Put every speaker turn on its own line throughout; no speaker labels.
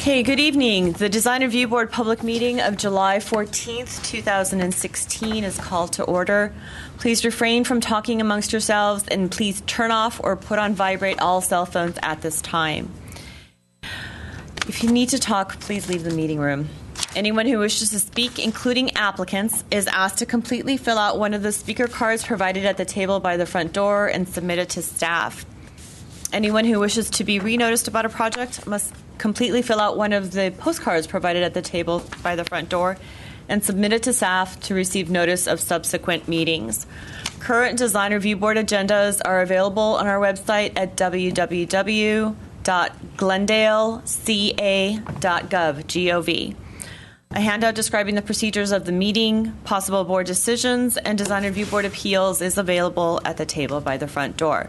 Okay, good evening. The Design Review Board public meeting of July 14th, 2016 is called to order. Please refrain from talking amongst yourselves and please turn off or put on vibrate all cell phones at this time. If you need to talk, please leave the meeting room. Anyone who wishes to speak, including applicants, is asked to completely fill out one of the speaker cards provided at the table by the front door and submit it to staff. Anyone who wishes to be re-noticed about a project must completely fill out one of the postcards provided at the table by the front door and submit it to staff to receive notice of subsequent meetings. Current Design Review Board agendas are available on our website at www.glendaleca.gov. A handout describing the procedures of the meeting, possible board decisions, and Design Review Board appeals is available at the table by the front door.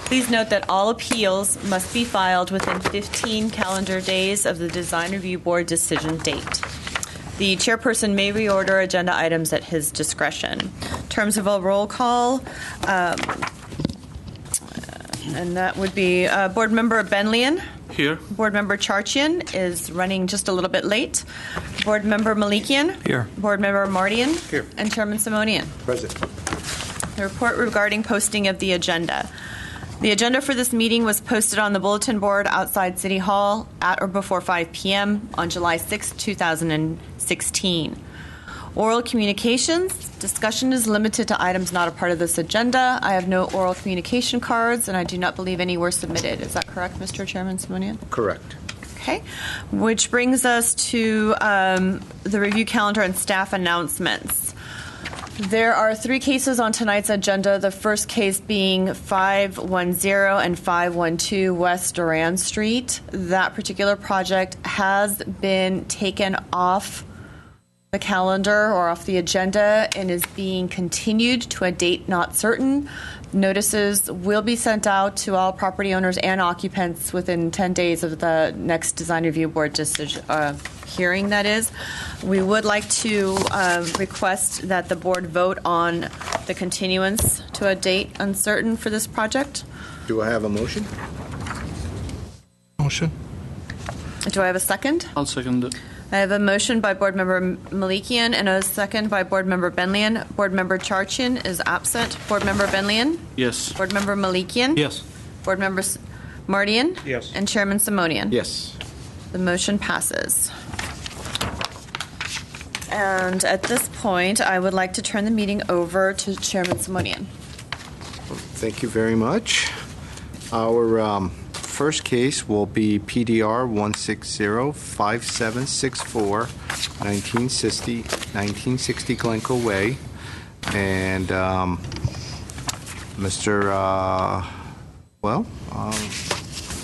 Please note that all appeals must be filed within 15 calendar days of the Design Review Board decision date. The chairperson may reorder agenda items at his discretion. In terms of a roll call, and that would be Board Member Benlian.
Here.
Board Member Charchian is running just a little bit late. Board Member Malikian.
Here.
Board Member Mardian.
Here.
And Chairman Simonian.
Present.
The report regarding posting of the agenda. The agenda for this meeting was posted on the bulletin board outside City Hall at or before 5 p.m. on July 6, 2016. Oral communications. Discussion is limited to items not a part of this agenda. I have no oral communication cards, and I do not believe any were submitted. Is that correct, Mr. Chairman Simonian?
Correct.
Okay. Which brings us to the review calendar and staff announcements. There are 3 cases on tonight's agenda, the first case being 510 and 512 West Durand Street. That particular project has been taken off the calendar or off the agenda and is being continued to a date not certain. Notices will be sent out to all property owners and occupants within 10 days of the next Design Review Board decision, hearing, that is. We would like to request that the board vote on the continuance to a date uncertain for this project.
Do I have a motion?
Motion.
Do I have a second?
I'll second it.
I have a motion by Board Member Malikian and a second by Board Member Benlian. Board Member Charchian is absent. Board Member Benlian?
Yes.
Board Member Malikian?
Yes.
Board Member Mardian?
Yes.
And Chairman Simonian?
Yes.
The motion passes. And at this point, I would like to turn the meeting over to Chairman Simonian.
Thank you very much. Our first case will be PDR 1605764, 1960 Glencoe Way. And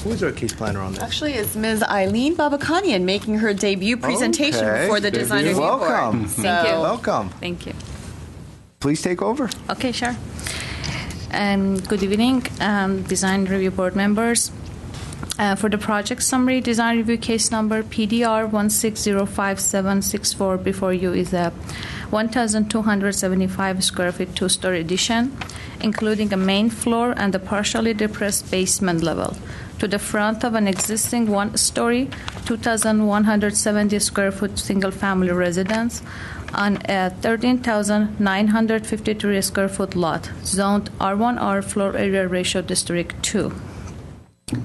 who is our case planner on this?
Actually, it's Ms. Eileen Babakanian making her debut presentation
Okay.
before the Design Review Board.
Welcome.
Thank you.
Welcome.
Thank you.
Please take over.
Okay, sure. Good evening, Design Review Board members. For the project summary, Design Review case number PDR 1605764 before you is a 1,275 square feet two-story addition, including a main floor and a partially depressed basement level, to the front of an existing one-story, 2,170 square foot single-family residence on a 13,953 square foot lot, zoned R1R floor area ratio District 2.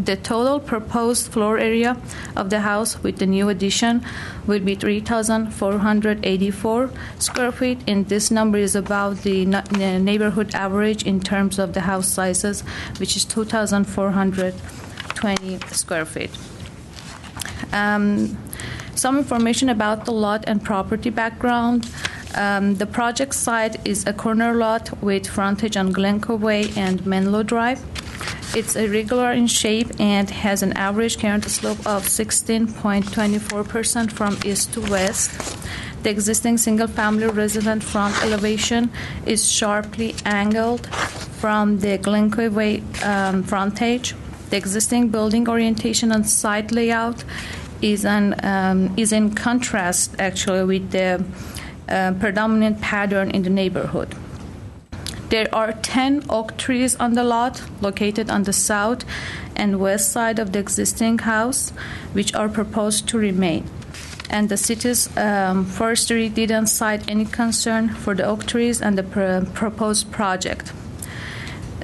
The total proposed floor area of the house with the new addition will be 3,484 square feet, and this number is about the neighborhood average in terms of the house sizes, which is 2,420 square feet. Some information about the lot and property background. The project site is a corner lot with frontage on Glencoe Way and Menlo Drive. It's irregular in shape and has an average current slope of 16.24% from east to west. The existing single-family resident front elevation is sharply angled from the Glencoe Way frontage. The existing building orientation and site layout is in contrast, actually, with the predominant pattern in the neighborhood. There are 10 oak trees on the lot located on the south and west side of the existing house, which are proposed to remain. And the city's forestry didn't cite any concern for the oak trees and the proposed project.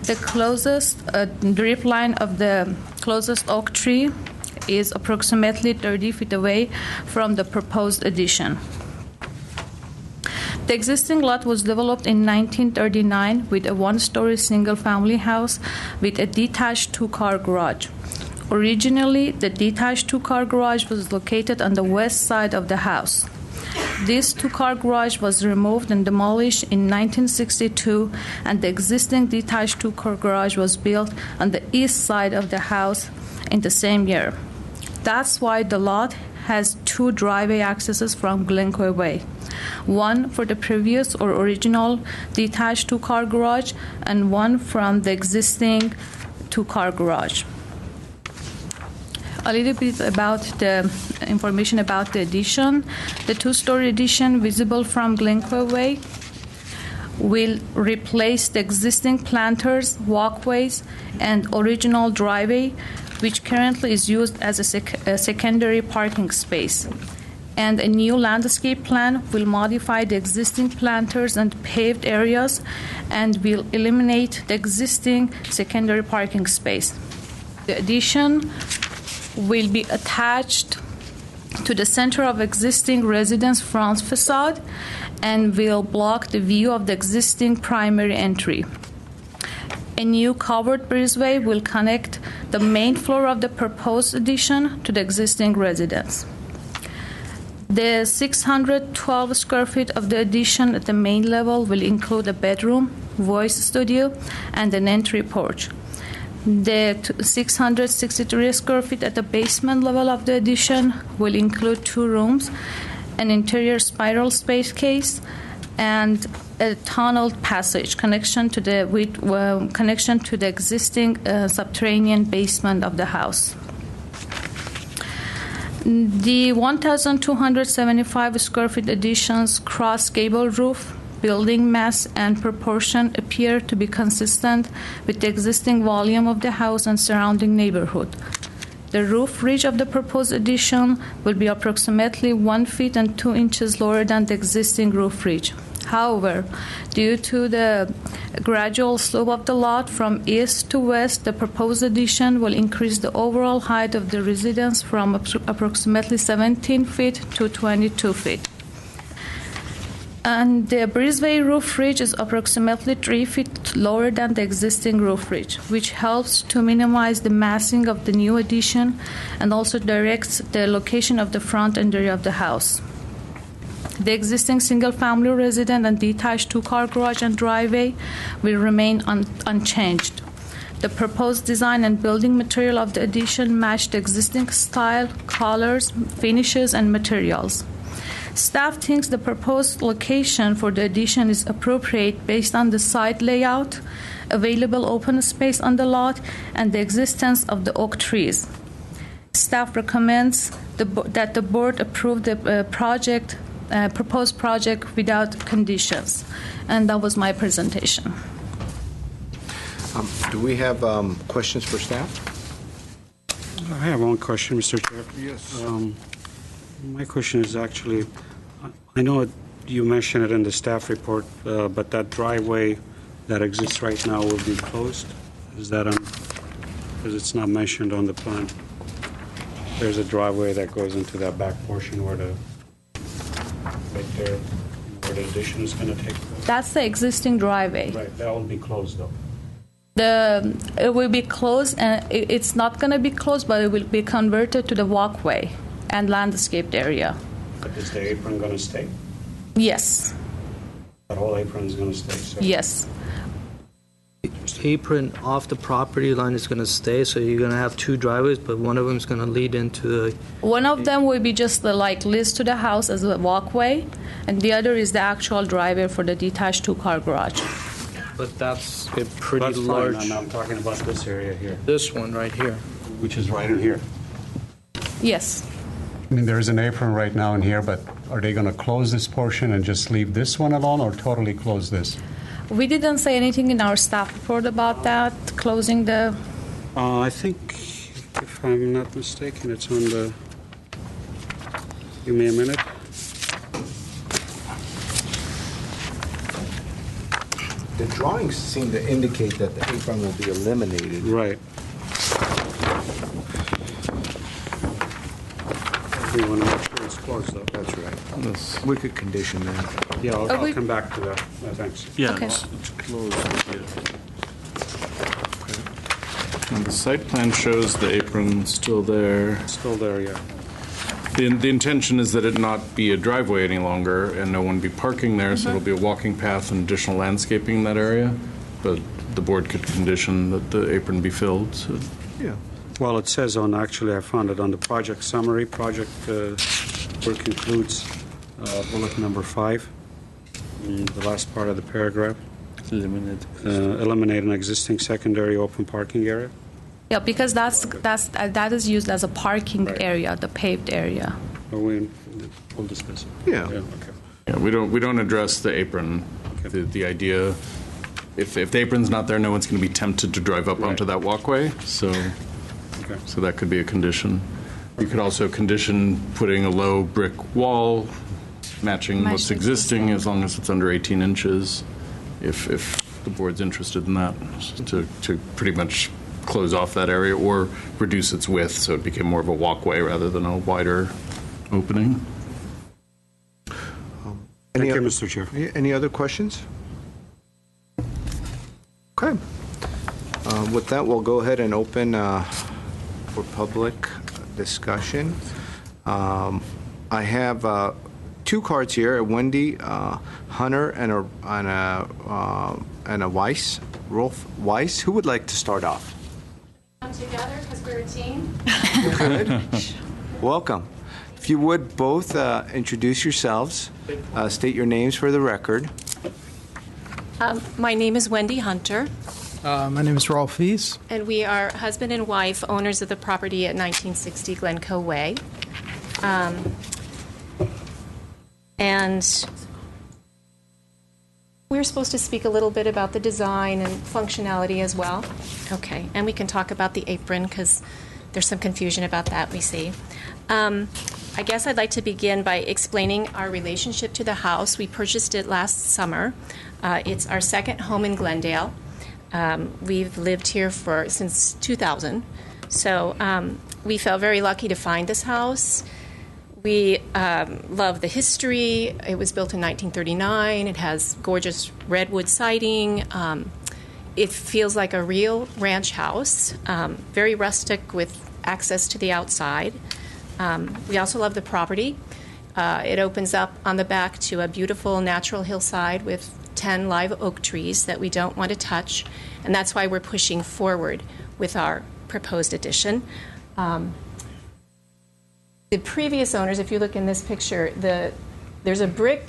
The closest drip line of the closest oak tree is approximately 30 feet away from the proposed addition. The existing lot was developed in 1939 with a one-story single-family house with a detached two-car garage. Originally, the detached two-car garage was located on the west side of the house. This two-car garage was removed and demolished in 1962, and the existing detached two-car garage was built on the east side of the house in the same year. That's why the lot has two driveway accesses from Glendale Way, one for the previous or original detached two-car garage and one from the existing two-car garage. A little bit about the information about the addition. The two-story addition visible from Glendale Way will replace the existing planters, walkways, and original driveway, which currently is used as a secondary parking space. And a new landscape plan will modify the existing planters and paved areas and will eliminate the existing secondary parking space. The addition will be attached to the center of existing residence front facade and will block the view of the existing primary entry. A new covered breezeway will connect the main floor of the proposed addition to the existing residence. The 612 square feet of the addition at the main level will include a bedroom, voice studio, and an entry porch. The 663 square feet at the basement level of the addition will include 2 rooms, an interior spiral space case, and a tunneled passage connection to the existing subterranean basement of the house. The 1,275 square feet addition's cross gable roof, building mass, and proportion appear to be consistent with the existing volume of the house and surrounding neighborhood. The roof ridge of the proposed addition will be approximately 1 feet and 2 inches lower than the existing roof ridge. However, due to the gradual slope of the lot from east to west, the proposed addition will increase the overall height of the residence from approximately 17 feet to 22 feet. And the breezeway roof ridge is approximately 3 feet lower than the existing roof ridge, which helps to minimize the massing of the new addition and also directs the location of the front and rear of the house. The existing single-family residence and detached two-car garage and driveway will remain unchanged. The proposed design and building material of the addition match the existing style, colors, finishes, and materials. Staff thinks the proposed location for the addition is appropriate based on the site layout, available open space on the lot, and the existence of the oak trees. Staff recommends that the board approve the proposed project without conditions. And that was my presentation.
Do we have questions for staff?
I have one question, Mr. Chair.
Yes.
My question is actually, I know you mentioned it in the staff report, but that driveway that exists right now will be closed? Is that because it's not mentioned on the plan? There's a driveway that goes into that back portion right there, where the addition is going to take place.
That's the existing driveway.
Right, that will be closed though.
It will be closed, and it's not going to be closed, but it will be converted to the walkway and landscaped area.
But is the apron going to stay?
Yes.
That whole apron is going to stay? So.
Yes.
Apron off the property line is going to stay, so you're going to have 2 driveways, but one of them is going to lead into the...
One of them will be just leads to the house as a walkway, and the other is the actual driveway for the detached two-car garage.
But that's a pretty
That's
large...
fine. I'm talking about this area here.
This one right here.
Which is right in here.
Yes.
I mean, there is an apron right now in here, but are they going to close this portion and just leave this one alone or totally close this?
We didn't say anything in our staff report about that, closing the...
I think, if I'm not mistaken, it's on the... Give me a minute.
The drawings seem to indicate that the apron will be eliminated.
Right. We want to make sure it's closed, though.
That's right. We could condition that.
Yeah,
Oh,
I'll
we-
come back to that. Thanks.
Yeah,
Okay.
it's closed. And the site plan shows the apron still there.
Still there, yeah.
The intention is that it not be a driveway any longer and no one be parking there, so it'll be a walking path and additional landscaping in that area. But the board could condition that the apron be filled, so.
Yeah.
Well, it says on, actually, I found it on the project summary, project work includes bullet number 5, the last part of the paragraph. Eliminate an existing secondary open parking area.
Yeah, because that is used as a parking
Right.
area, the paved area.
We'll discuss it.
Yeah.
Okay.
Yeah, we don't address the apron.
Okay.
The idea, if the apron's not there, no one's going to be tempted to drive up onto
Right.
that walkway, so that could be a condition. You could also condition putting a low brick wall matching what's existing, as long as it's under 18 inches, if the board's interested in that, to pretty much close off that area or reduce its width so it became more of a walkway rather than a wider opening.
Thank you, Mr. Chair.
Any other questions? Okay. With that, we'll go ahead and open for public discussion. I have 2 cards here: a Wendy Hunter and a Weiss, Rolf Weiss. Who would like to start off?
Come together because we're a team.
Welcome. If you would both introduce yourselves, state your names for the record.
My name is Wendy Hunter,
My name is Rolf Wies.
and we are husband and wife, owners of the property at 1960 Glencoe Way. And we're supposed to speak a little bit about the design and functionality as well. Okay, and we can talk about the apron because there's some confusion about that, we see. I guess I'd like to begin by explaining our relationship to the house. We purchased it last summer. It's our second home in Glendale. We've lived here since 2000, so we felt very lucky to find this house. We love the history. It was built in 1939. It has gorgeous redwood siding. It feels like a real ranch house, very rustic with access to the outside. We also love the property. It opens up on the back to a beautiful natural hillside with 10 live oak trees that we don't want to touch, and that's why we're pushing forward with our proposed addition. The previous owners, if you look in this picture, there's a brick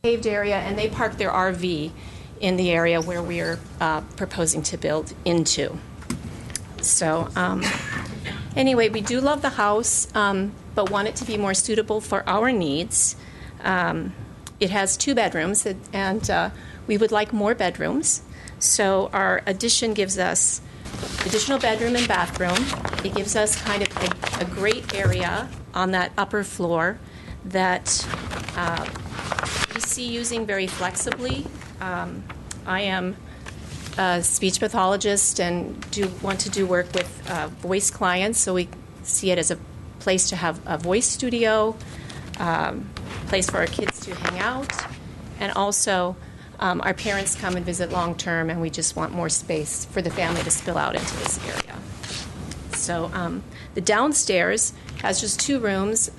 paved area, and they park their RV in the area where we are proposing to build into. So anyway, we do love the house, but want it to be more suitable for our needs. It has 2 bedrooms, and we would like more bedrooms. So our addition gives us additional bedroom and bathroom. It gives us kind of a great area on that upper floor that we see using very flexibly. I am a speech pathologist and want to do work with voice clients, so we see it as a place to have a voice studio, place for our kids to hang out, and also our parents come and visit long term, and we just want more space for the family to spill out into this area. So the downstairs has just 2 rooms.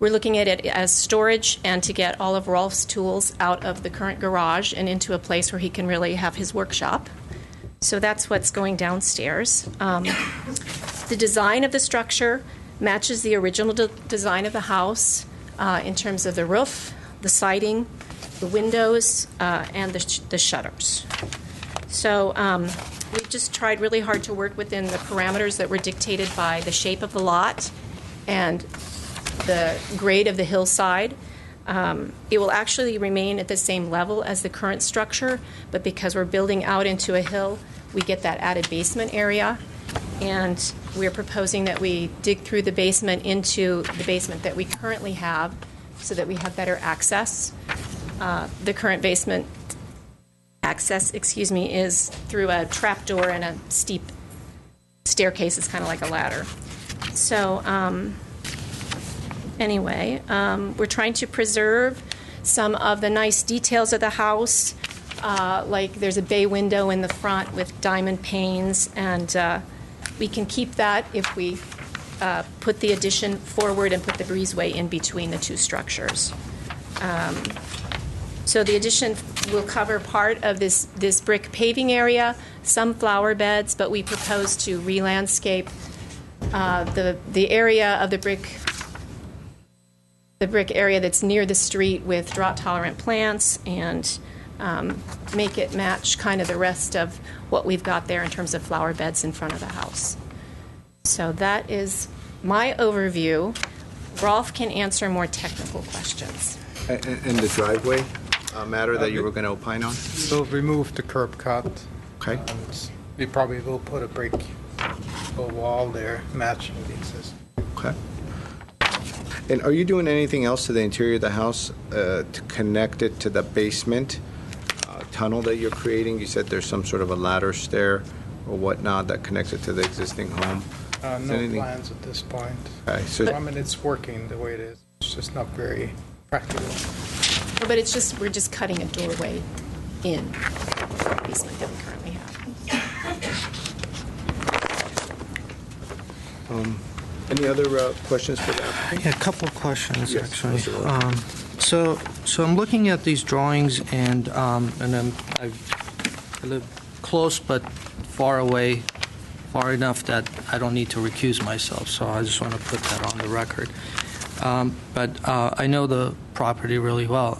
We're looking at it as storage and to get all of Rolf's tools out of the current garage and into a place where he can really have his workshop. So that's what's going downstairs. The design of the structure matches the original design of the house in terms of the roof, the siding, the windows, and the shutters. So we've just tried really hard to work within the parameters that were dictated by the shape of the lot and the grade of the hillside. It will actually remain at the same level as the current structure, but because we're building out into a hill, we get that added basement area. And we're proposing that we dig through the basement into the basement that we currently have so that we have better access. The current basement access, is through a trapdoor and a steep staircase. It's kind of like a ladder. So anyway, we're trying to preserve some of the nice details of the house, like there's a bay window in the front with diamond panes, and we can keep that if we put the addition forward and put the breezeway in between the two structures. So the addition will cover part of this brick paving area, some flower beds, but we propose to re-landscape the area of the brick area that's near the street with drought-tolerant plants and make it match kind of the rest of what we've got there in terms of flower beds in front of the house. So that is my overview. Rolf can answer more technical questions.
And the driveway matter that you were going to opine on?
We'll remove the curb cut.
Okay.
And we probably will put a brick wall there matching the existing.
Okay. And are you doing anything else to the interior of the house to connect it to the basement tunnel that you're creating? You said there's some sort of a ladder stair or whatnot that connects it to the existing home.
No plans at this point.
Okay, so
I mean, it's working the way it is. It's just not very practical.
But we're just cutting a doorway in the basement that we currently have.
any other questions for that?
Yeah, a couple of questions,
Yes,
actually.
Mr. Rowe.
So I'm looking at these drawings, and I live close but far away, far enough that I don't need to recuse myself, so I just want to put that on the record. But I know the property really well.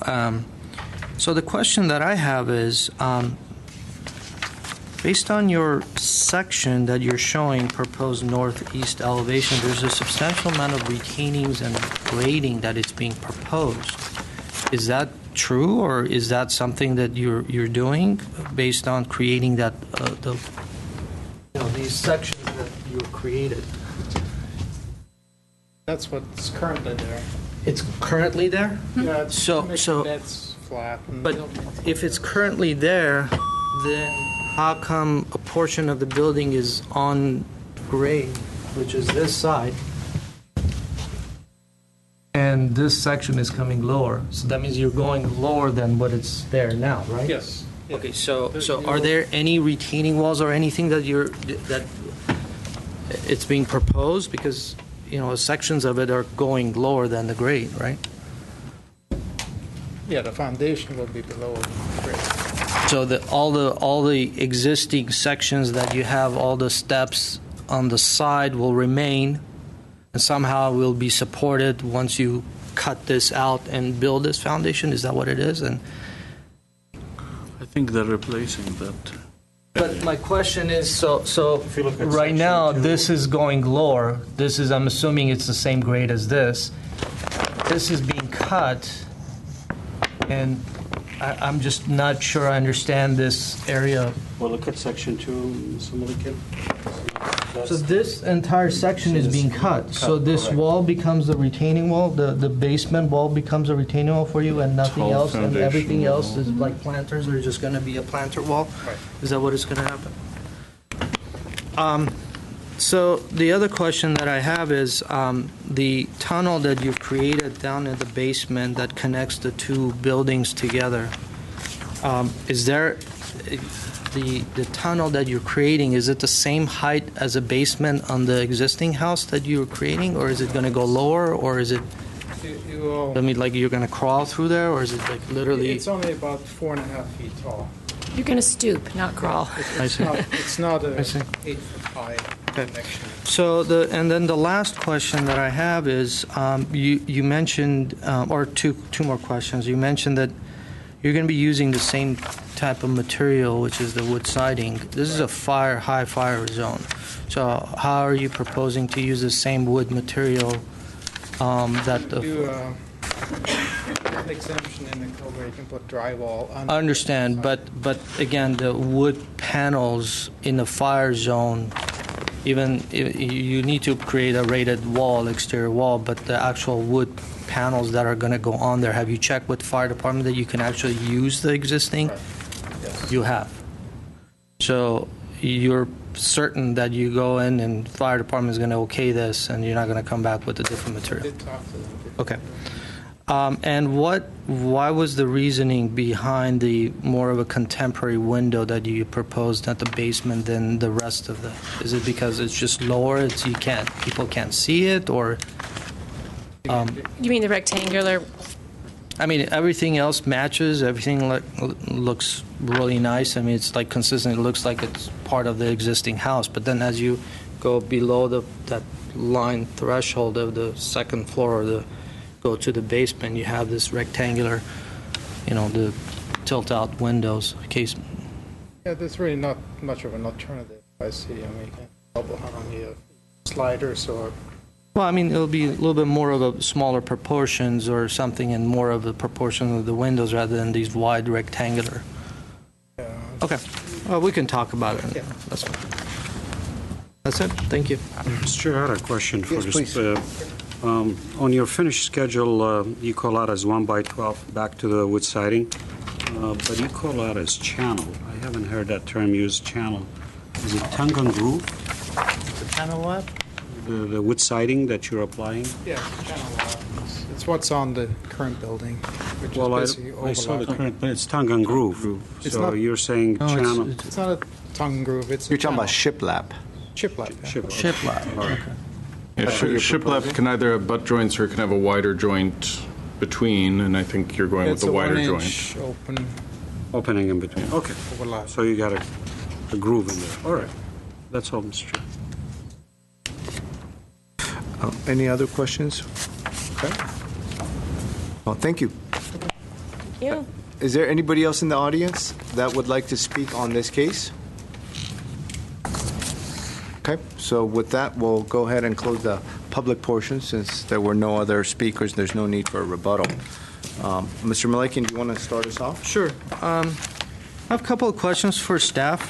So the question that I have is, based on your section that you're showing, proposed northeast elevation, there's a substantial amount of retainings and grading that is being proposed. Is that true, or is that something that you're doing based on creating that these sections that you created?
That's what's currently there.
It's currently there?
Yeah, it's
So-
that's flat. And
But if it's currently there, then how come a portion of the building is on grade, which is this side, and this section is coming lower? So that means you're going lower than what it's there now, right?
yes.
Okay, so are there any retaining walls or anything that it's being proposed? Because, sections of it are going lower than the grade, right?
Yeah, the foundation will be below grade.
So all the existing sections that you have, all the steps on the side will remain, and somehow will be supported once you cut this out and build this foundation? Is that what it is? And
I think they're replacing that.
but my question is, so
If you look at
right
section
now
2.
this is going lower. This is, I'm assuming it's the same grade as this. This is being cut, and I'm just not sure I understand this area.
Well, look at section 2, Mr. Milliken.
So this entire section is being cut. So this
correct.
wall becomes the retaining wall, the basement wall becomes a retaining wall for you, and nothing
Whole
else, and
foundation
everything else
wall.
is like planters, or just going to be a planter wall?
Right.
Is that what is going to happen? So the other question that I have is the tunnel that you've created down in the basement that connects the two buildings together. Is there the tunnel that you're creating? Is it the same height as a basement on the existing house that you're creating, or is it going to go lower, or is it?
You will,
I mean, like you're going to crawl through there, or is it like literally?
it's only about 4.5 feet tall.
You're going to stoop, not crawl.
I see.
It's not a
I see.
8 foot high connection.
So and then the last question that I have is, you mentioned, or two more questions. You mentioned that you're going to be using the same type of material, which is the wood siding. This is a high fire zone. So how are you proposing to use the same wood material that the?
an exemption in the code where you can put drywall on.
I understand, but again, the wood panels in the fire zone, even you need to create a rated wall, exterior wall, but the actual wood panels that are going to go on there, have you checked with fire department that you can actually use the existing?
Right. Yes.
You have. So you're certain that you go in and fire department is going to okay this, and you're not going to come back with a different
I
material?
did talk to them.
Okay. And why was the reasoning behind the more of a contemporary window that you proposed at the basement than the rest of the? Is it because it's just lower, people can't see it, or?
You mean the rectangular?
I mean, everything else matches. Everything looks really nice. I mean, it's like consistent. It looks like it's part of the existing house. But then, as you go below that line threshold of the second floor, or go to the basement, you have this rectangular, the tilt-out windows.
Yeah, there's really not much of an alternative, I see. I mean, you can double hung, you have sliders or...
Well, I mean, it'll be a little bit more of a smaller proportions or something, and more of a proportion of the windows rather than these wide rectangular.
Yeah.
Okay. Well, we can talk about it.
Yeah.
That's fine. That's it. Thank you.
Mr. Chair, I had a question for
Yes,
this.
please.
On your finish schedule, you call out as 1 by 12 back to the wood siding, but you call out as channel. I haven't heard that term used, channel. Is it tongue and groove,
The channel what?
the wood siding that you're applying?
Yeah, channel it's what's on the current building, which
Well,
is basically
I saw the
overlapping.
current, but it's tongue and groove.
It's
So
not-
you're saying
No,
channel?
It's not a tongue groove, it's a
You're talking about
channel.
shiplap.
Shiplap. Yeah.
Shiplap. Okay.
Yeah,
That's what you're
shiplap
proposing?
can either have butt joints or it can have a wider joint between, and I think you're going with
It's
the
a
wider joint.
1-inch open
Opening in between, okay.
overlap.
So you got a groove in there. All right. That's all, Mr. Chair.
Any other questions? Okay. Well, thank you.
You.
Is there anybody else in the audience that would like to speak on this case? Okay, so with that, we'll go ahead and close the public portion since there were no other speakers. There's no need for a rebuttal. Mr. Malakian, do you want to start us off?
Sure. I have a couple of questions for staff.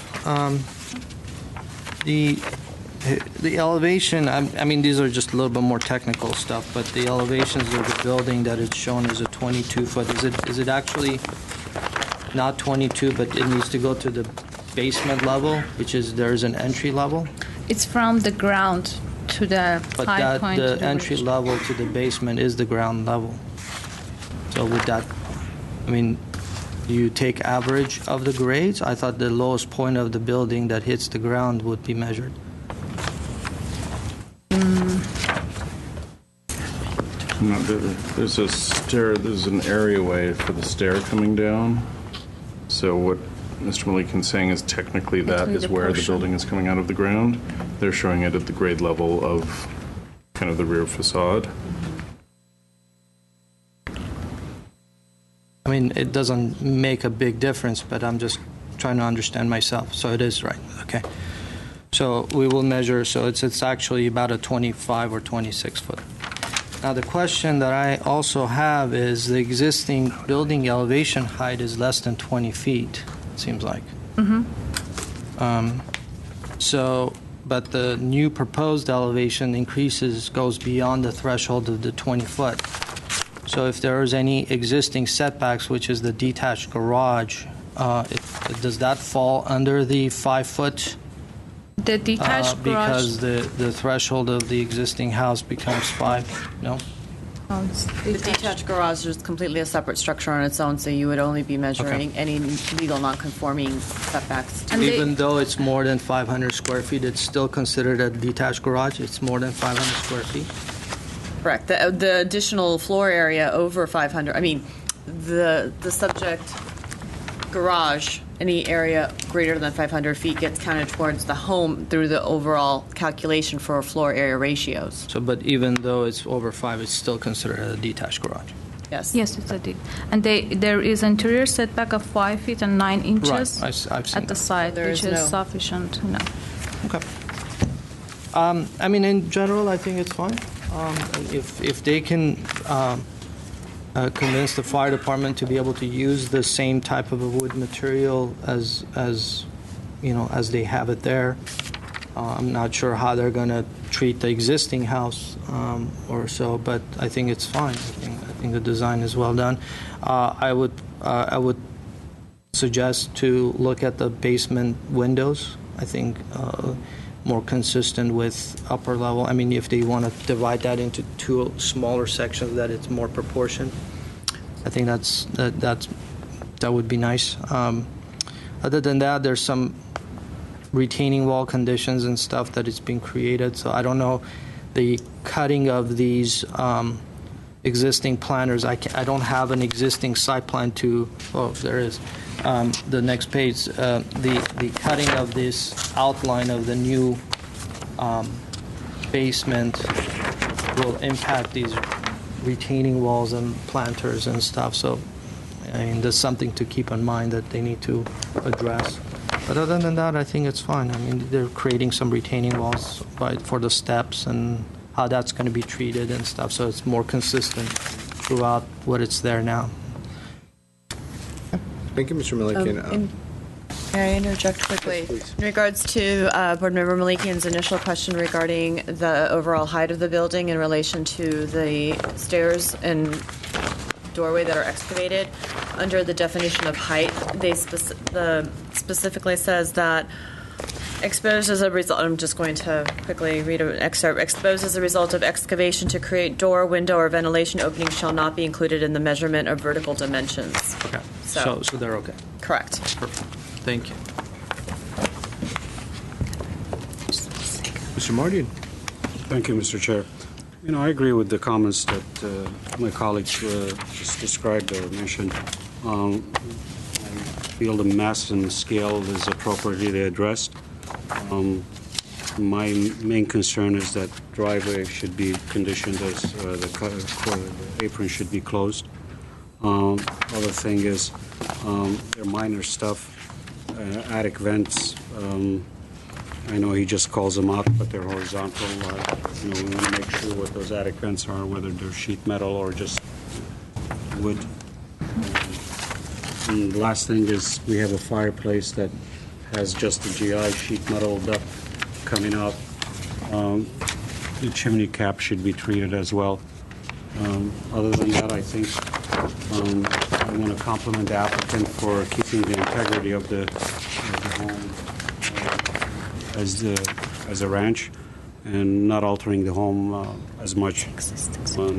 The elevation, I mean, these are just a little bit more technical stuff, but the elevations of the building that it's shown is a 22-foot. Is it actually not 22, but it needs to go to the basement level, which is there's an entry level?
It's from the ground to the
But
high point. to
the entry
ridge.
level to the basement is the ground level. So with that, I mean, you take average of the grades? I thought the lowest point of the building that hits the ground would be measured.
No, there's a stair, there's an areaway for the stair coming down. So what Mr. Malikan's saying is technically that
Technically
is
the
where the
portion.
building is coming out of the ground. They're showing it at the grade level of kind of the rear facade.
I mean, it doesn't make a big difference, but I'm just trying to understand myself. So it is right, okay. So we will measure, so it's actually about a 25 or 26 foot. Now, the question that I also have is the existing building elevation height is less than 20 feet, it seems like. So, but the new proposed elevation goes beyond the threshold of the 20 foot. So if there is any existing setbacks, which is the detached garage, does that fall under the 5 foot?
The detached garage.
Because the threshold of the existing house becomes 5, no?
Oh, it's
The detached garage is completely a separate structure on its own, so you would only be measuring any legal non-conforming setbacks.
And they-
Even though it's more than 500 square feet, it's still considered a detached garage? It's more than 500 square feet?
Correct. The additional floor area over 500, I mean, the subject garage, any area greater than 500 feet gets counted towards the home through the overall calculation for floor area ratios.
So, but even though it's over 5, it's still considered a detached garage?
Yes.
Yes, it's a deed. And there is interior setback of 5 feet and 9 inches
Right, I've seen
at the
that.
side,
There
which
is
is
no-
sufficient. No.
Okay. I mean, in general, I think it's fine. If they can convince the fire department to be able to use the same type of a wood material as as they have it there. I'm not sure how they're going to treat the existing house or so, but I think it's fine. I think the design is well done. I would suggest to look at the basement windows. I think more consistent with upper level. I mean, if they want to divide that into two smaller sections, that it's more proportioned. I think that would be nice. Other than that, there's some retaining wall conditions and stuff that is being created. So I don't know the cutting of these existing planters. I don't have an existing site plan to. Oh, there is. The next page, the cutting of this outline of the new basement will impact these retaining walls and planters and stuff. So, I mean, there's something to keep in mind that they need to address. But other than that, I think it's fine. I mean, they're creating some retaining walls for the steps and how that's going to be treated and stuff. So it's more consistent throughout what it's there now.
Thank you, Mr. Malikian.
May I interject quickly?
Yes,
in regards to Board Member Malikian's initial question regarding the overall height of the building in relation to the stairs and doorway that are excavated, under the definition of height, they specifically says that exposed as a result, I'm just going to quickly read an excerpt, exposed as a result of excavation to create door, window, or ventilation openings shall not be included in the measurement of vertical dimensions.
Okay. So they're okay.
Correct.
Perfect. Thank you.
Mr. Mardian.
Thank you, Mr. Chair. I agree with the comments that my colleagues just described or mentioned. I feel the mass and scale is appropriately addressed. My main concern is that driveway should be conditioned as the apron should be closed. Other thing is, they're minor stuff, attic vents. I know he just calls them out, but they're horizontal. We want to make sure what those attic vents are, whether they're sheet metal or just wood. And the last thing is, we have a fireplace that has just a GI sheet metal duct coming out. The chimney cap should be treated as well. Other than that, I think I want to compliment the applicant for keeping the integrity of the home as a ranch and not altering the home as much,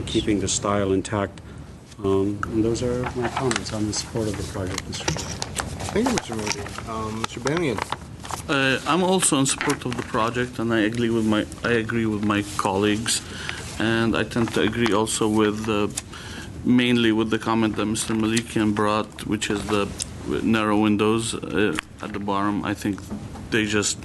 keeping the style intact. And those are my comments. I'm in support of the project, Mr. Chair.
Thank you, Mr. Modi. Mr. Banian.
I'm also in support of the project, and I agree with my colleagues, and I tend to agree also with mainly with the comment that Mr. Malikian brought, which is the narrow windows at the bottom. I think they just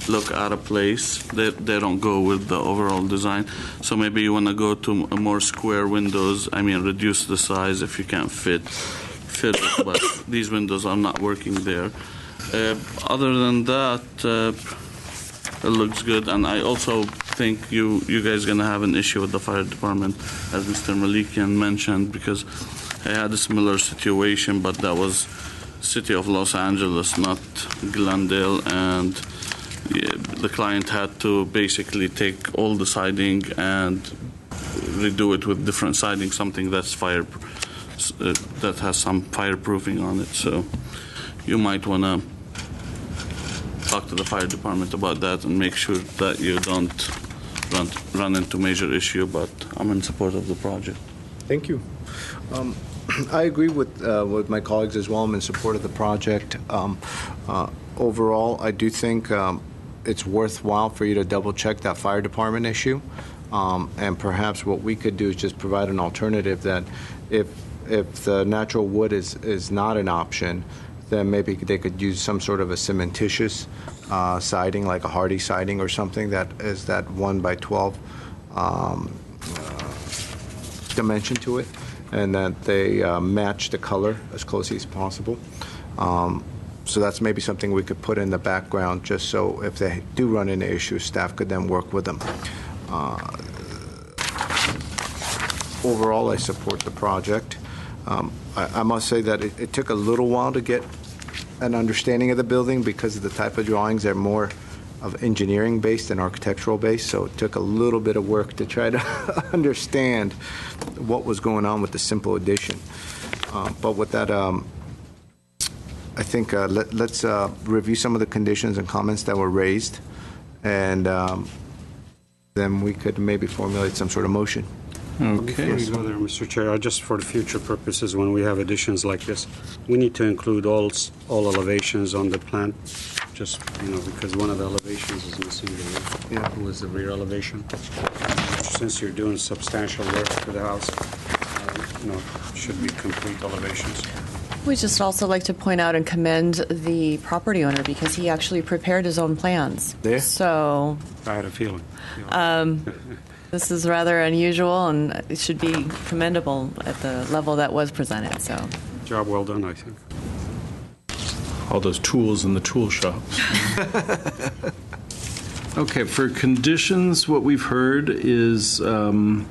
look out of place. They don't go with the overall design. So maybe you want to go to a more square windows. I mean, reduce the size if you can't fit it. But these windows are not working there. Other than that, it looks good. And I also think you guys are going to have an issue with the fire department, as Mr. Malikian mentioned, because I had a similar situation, but that was City of Los Angeles, not Glendale, and the client had to basically take all the siding and redo it with different siding, something that's that has some fireproofing on it. So you might want to talk to the fire department about that and make sure that you don't run into major issue. But I'm in support of the project.
Thank you. I agree with my colleagues as well. I'm in support of the project. Overall, I do think it's worthwhile for you to double check that fire department issue. And perhaps what we could do is just provide an alternative that if the natural wood is not an option, then maybe they could use some sort of a cementitious siding, like a hardy siding or something that is that 1x12 dimension to it, and that they match the color as closely as possible. So that's maybe something we could put in the background, just so if they do run into issues, staff could then work with them. overall, I support the project. I must say that it took a little while to get an understanding of the building because of the type of drawings. They're more of engineering-based and architectural-based, so it took a little bit of work to try to understand what was going on with the simple addition. But with that, I think let's review some of the conditions and comments that were raised, and then we could maybe formulate some sort of motion.
Before we go there, Mr. Chair, just for the future purposes, when we have additions like this, we need to include all elevations on the plan, just, because one of the elevations is missing, it was the rear elevation. Since you're doing substantial work to the house, should be complete elevations.
We just also like to point out and commend the property owner because he actually prepared his own plans.
Yeah.
So
I had a feeling.
this is rather unusual and it should be commendable at the level that was presented. So,
Job well done, I think.
All those tools in the tool shop. Okay, for conditions, what we've heard is the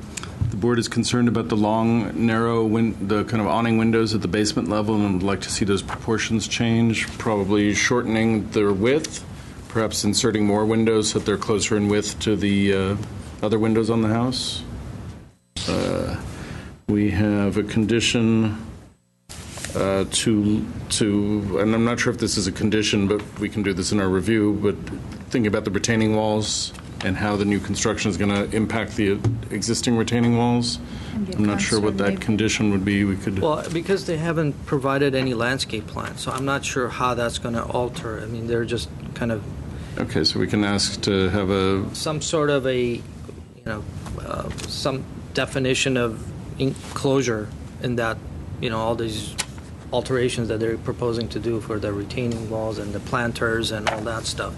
board is concerned about the long, narrow, the kind of awning windows at the basement level and would like to see those proportions change, probably shortening their width, perhaps inserting more windows so that they're closer in width to the other windows on the house. We have a condition and I'm not sure if this is a condition, but we can do this in our review, but thinking about the retaining walls and how the new construction is going to impact the existing retaining walls. I'm not sure what that condition would be. We could.
Well, because they haven't provided any landscape plan, so I'm not sure how that's going to alter. I mean, they're just kind of.
Okay, so we can ask to have
some sort of some definition of enclosure in that, all these alterations that they're proposing to do for the retaining walls and the planters and all that stuff.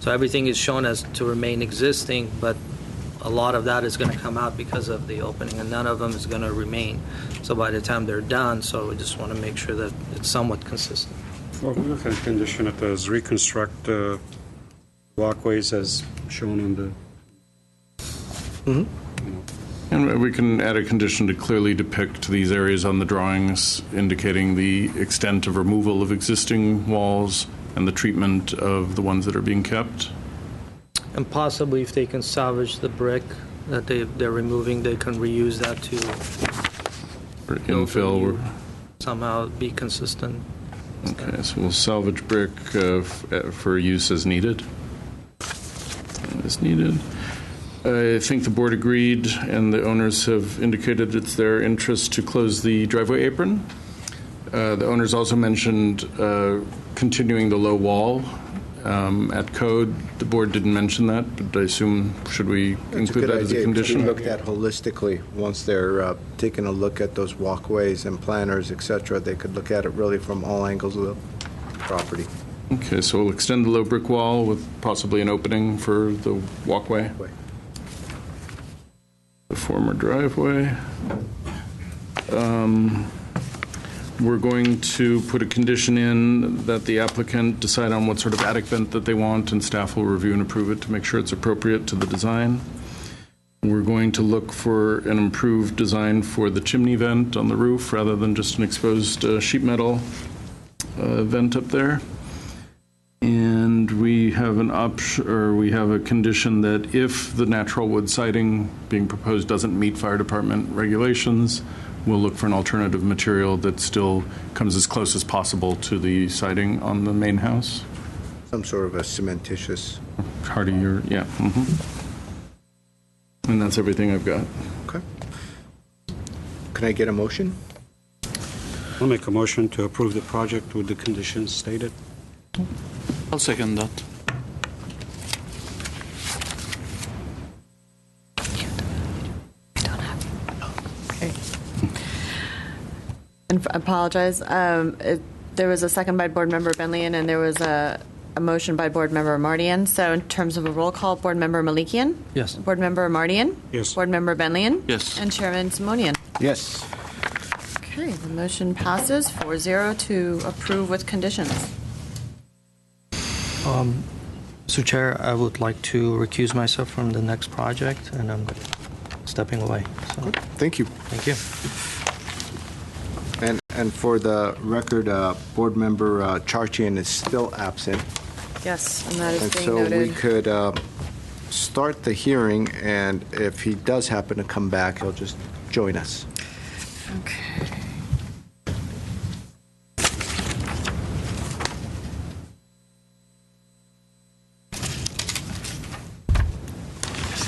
So everything is shown as to remain existing, but a lot of that is going to come out because of the opening, and none of them is going to remain. So by the time they're done, so we just want to make sure that it's somewhat consistent.
Well, we can condition it as reconstruct walkways as shown on the.
And we can add a condition to clearly depict these areas on the drawings, indicating the extent of removal of existing walls and the treatment of the ones that are being kept.
And possibly if they can salvage the brick that they're removing, they can reuse that to
or infill. Or
somehow be consistent.
Okay, so we'll salvage brick for use as needed. As needed. I think the board agreed, and the owners have indicated it's their interest to close the driveway apron. The owners also mentioned continuing the low wall at code. The board didn't mention that, but I assume should we include that as a condition?
Look at holistically. Once they're taking a look at those walkways and planters, et cetera, they could look at it really from all angles of the property.
Okay, so we'll extend the low brick wall with possibly an opening for the walkway. The former driveway. We're going to put a condition in that the applicant decide on what sort of attic vent that they want, and staff will review and approve it to make sure it's appropriate to the design. We're going to look for an improved design for the chimney vent on the roof rather than just an exposed sheet metal vent up there. And we have we have a condition that if the natural wood siding being proposed doesn't meet fire department regulations, we'll look for an alternative material that still comes as close as possible to the siding on the main house.
Some sort of a cementitious.
Hardier, yeah. Mm-hmm. And that's everything I've got.
Okay. Can I get a motion?
I'll make a motion to approve the project with the conditions stated.
I'll second that.
okay. And I apologize. There was a second by Board Member Benlian, and there was a motion by Board Member Mardian. So in terms of a roll call, Board Member Malikian?
Yes.
Board Member Mardian?
Yes.
Board Member Benlian?
Yes.
And Chairman Simonian?
Yes.
Okay, the motion passes 4-0 to approve with conditions.
Mr. Chair, I would like to recuse myself from the next project, and I'm stepping away. So,
Thank you.
thank you.
And for the record, Board Member Charchian is still absent.
Yes, and that is
And
being
so we
noted.
could start the hearing, and if he does happen to come back, he'll just join us.
Okay.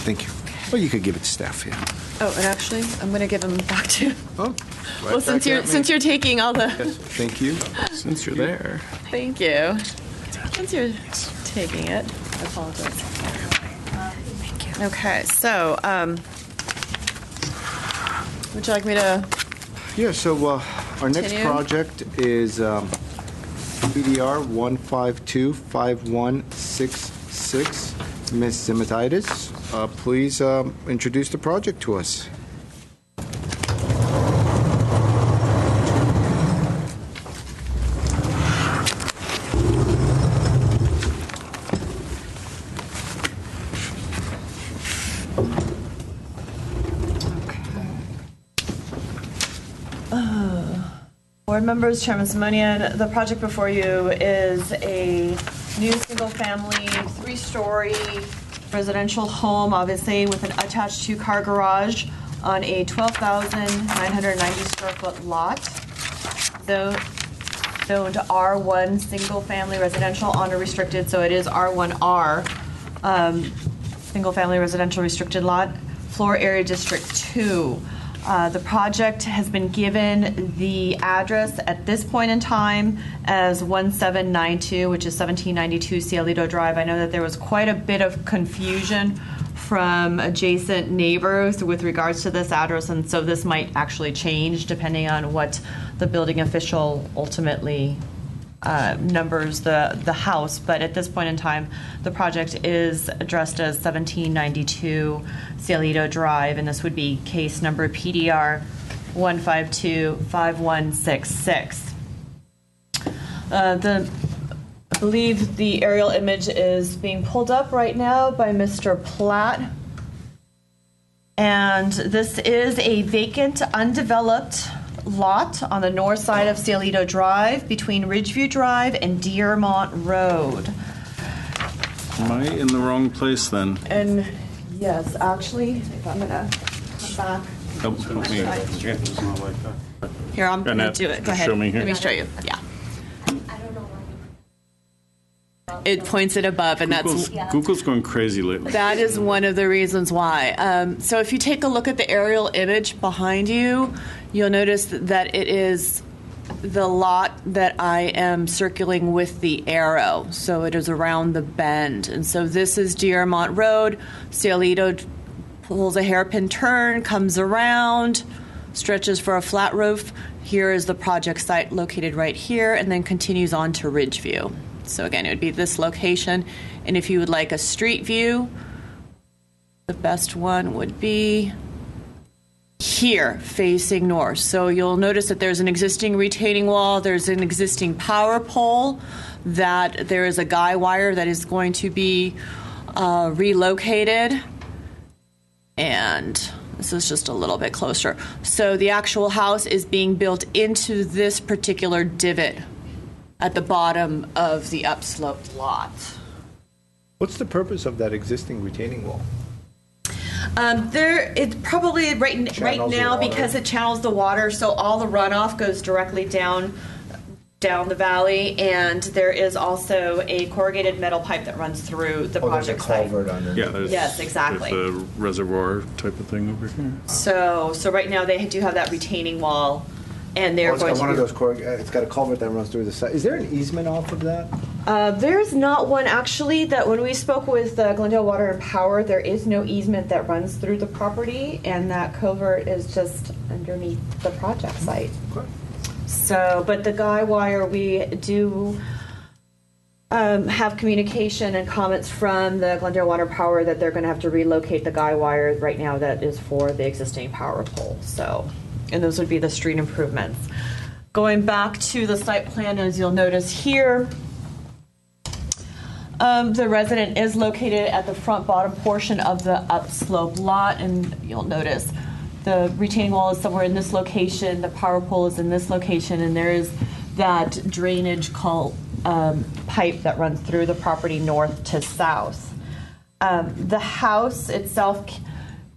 Thank you. Well, you could give it to staff, yeah.
Oh, and actually, I'm going to give them back to.
Oh,
Well, since you're taking all the.
Thank you.
Since you're there.
Thank you. Since you're taking it, I apologize. Thank you. Okay, so would you like me to?
Yeah, so our next
Continue.
project is PDR 1525166. Ms. Zimitidis, please introduce the project to us.
Board members, Chairman Simonian, the project before you is a new single-family, three-story residential home, obviously with an attached two-car garage on a 12,990 square foot lot. Zoned R1 single-family residential on a restricted, so it is R1R, single-family residential restricted lot, floor area District 2. The project has been given the address at this point in time as 1792, which is 1792 Cielito Drive. I know that there was quite a bit of confusion from adjacent neighbors with regards to this address, and so this might actually change depending on what the building official ultimately numbers the house. But at this point in time, the project is addressed as 1792 Cielito Drive, and this would be case number PDR 1525166. I believe the aerial image is being pulled up right now by Mr. Platt. And this is a vacant, undeveloped lot on the north side of Cielito Drive between Ridgeview Drive and Deermont Road.
Am I in the wrong place then?
And yes, actually, if I'm gonna come back.
Help me.
Here, I'm gonna
Annette,
do it. Go
just
ahead.
show me here.
Let me show you. Yeah. It points it above, and
Google's going crazy lately.
that is one of the reasons why. So if you take a look at the aerial image behind you, you'll notice that it is the lot that I am circling with the arrow. So it is around the bend. And so this is Deermont Road. Cielito pulls a hairpin turn, comes around, stretches for a flat roof. Here is the project site located right here, and then continues on to Ridgeview. So again, it would be this location. And if you would like a street view, the best one would be here, facing north. So you'll notice that there's an existing retaining wall, there's an existing power pole, that there is a guy wire that is going to be relocated. And this is just a little bit closer. So the actual house is being built into this particular divot at the bottom of the upsloped lot.
What's the purpose of that existing retaining wall?
It's probably right
Channels the
now
water.
because it channels the water, so all the runoff goes directly down the valley, and there is also a corrugated metal pipe that runs through the project site.
under.
Yeah, there's,
Yes, exactly.
there's a reservoir type of thing over here.
So right now they do have that retaining wall, and they're
It's
going
got
to.
one of those it's got a culvert that runs through the side. Is there an easement off of that?
There's not one actually. That when we spoke with Glendale Water and Power, there is no easement that runs through the property, and that culvert is just underneath the project site.
Okay.
So, but the guy wire, we do have communication and comments from the Glendale Water Power that they're going to have to relocate the guy wire right now that is for the existing power pole. So, and those would be the street improvements. Going back to the site plan, as you'll notice here, The resident is located at the front bottom portion of the upslope lot, and you'll notice the retaining wall is somewhere in this location, the power pole is in this location, and there is that drainage pipe that runs through the property north to south. The house itself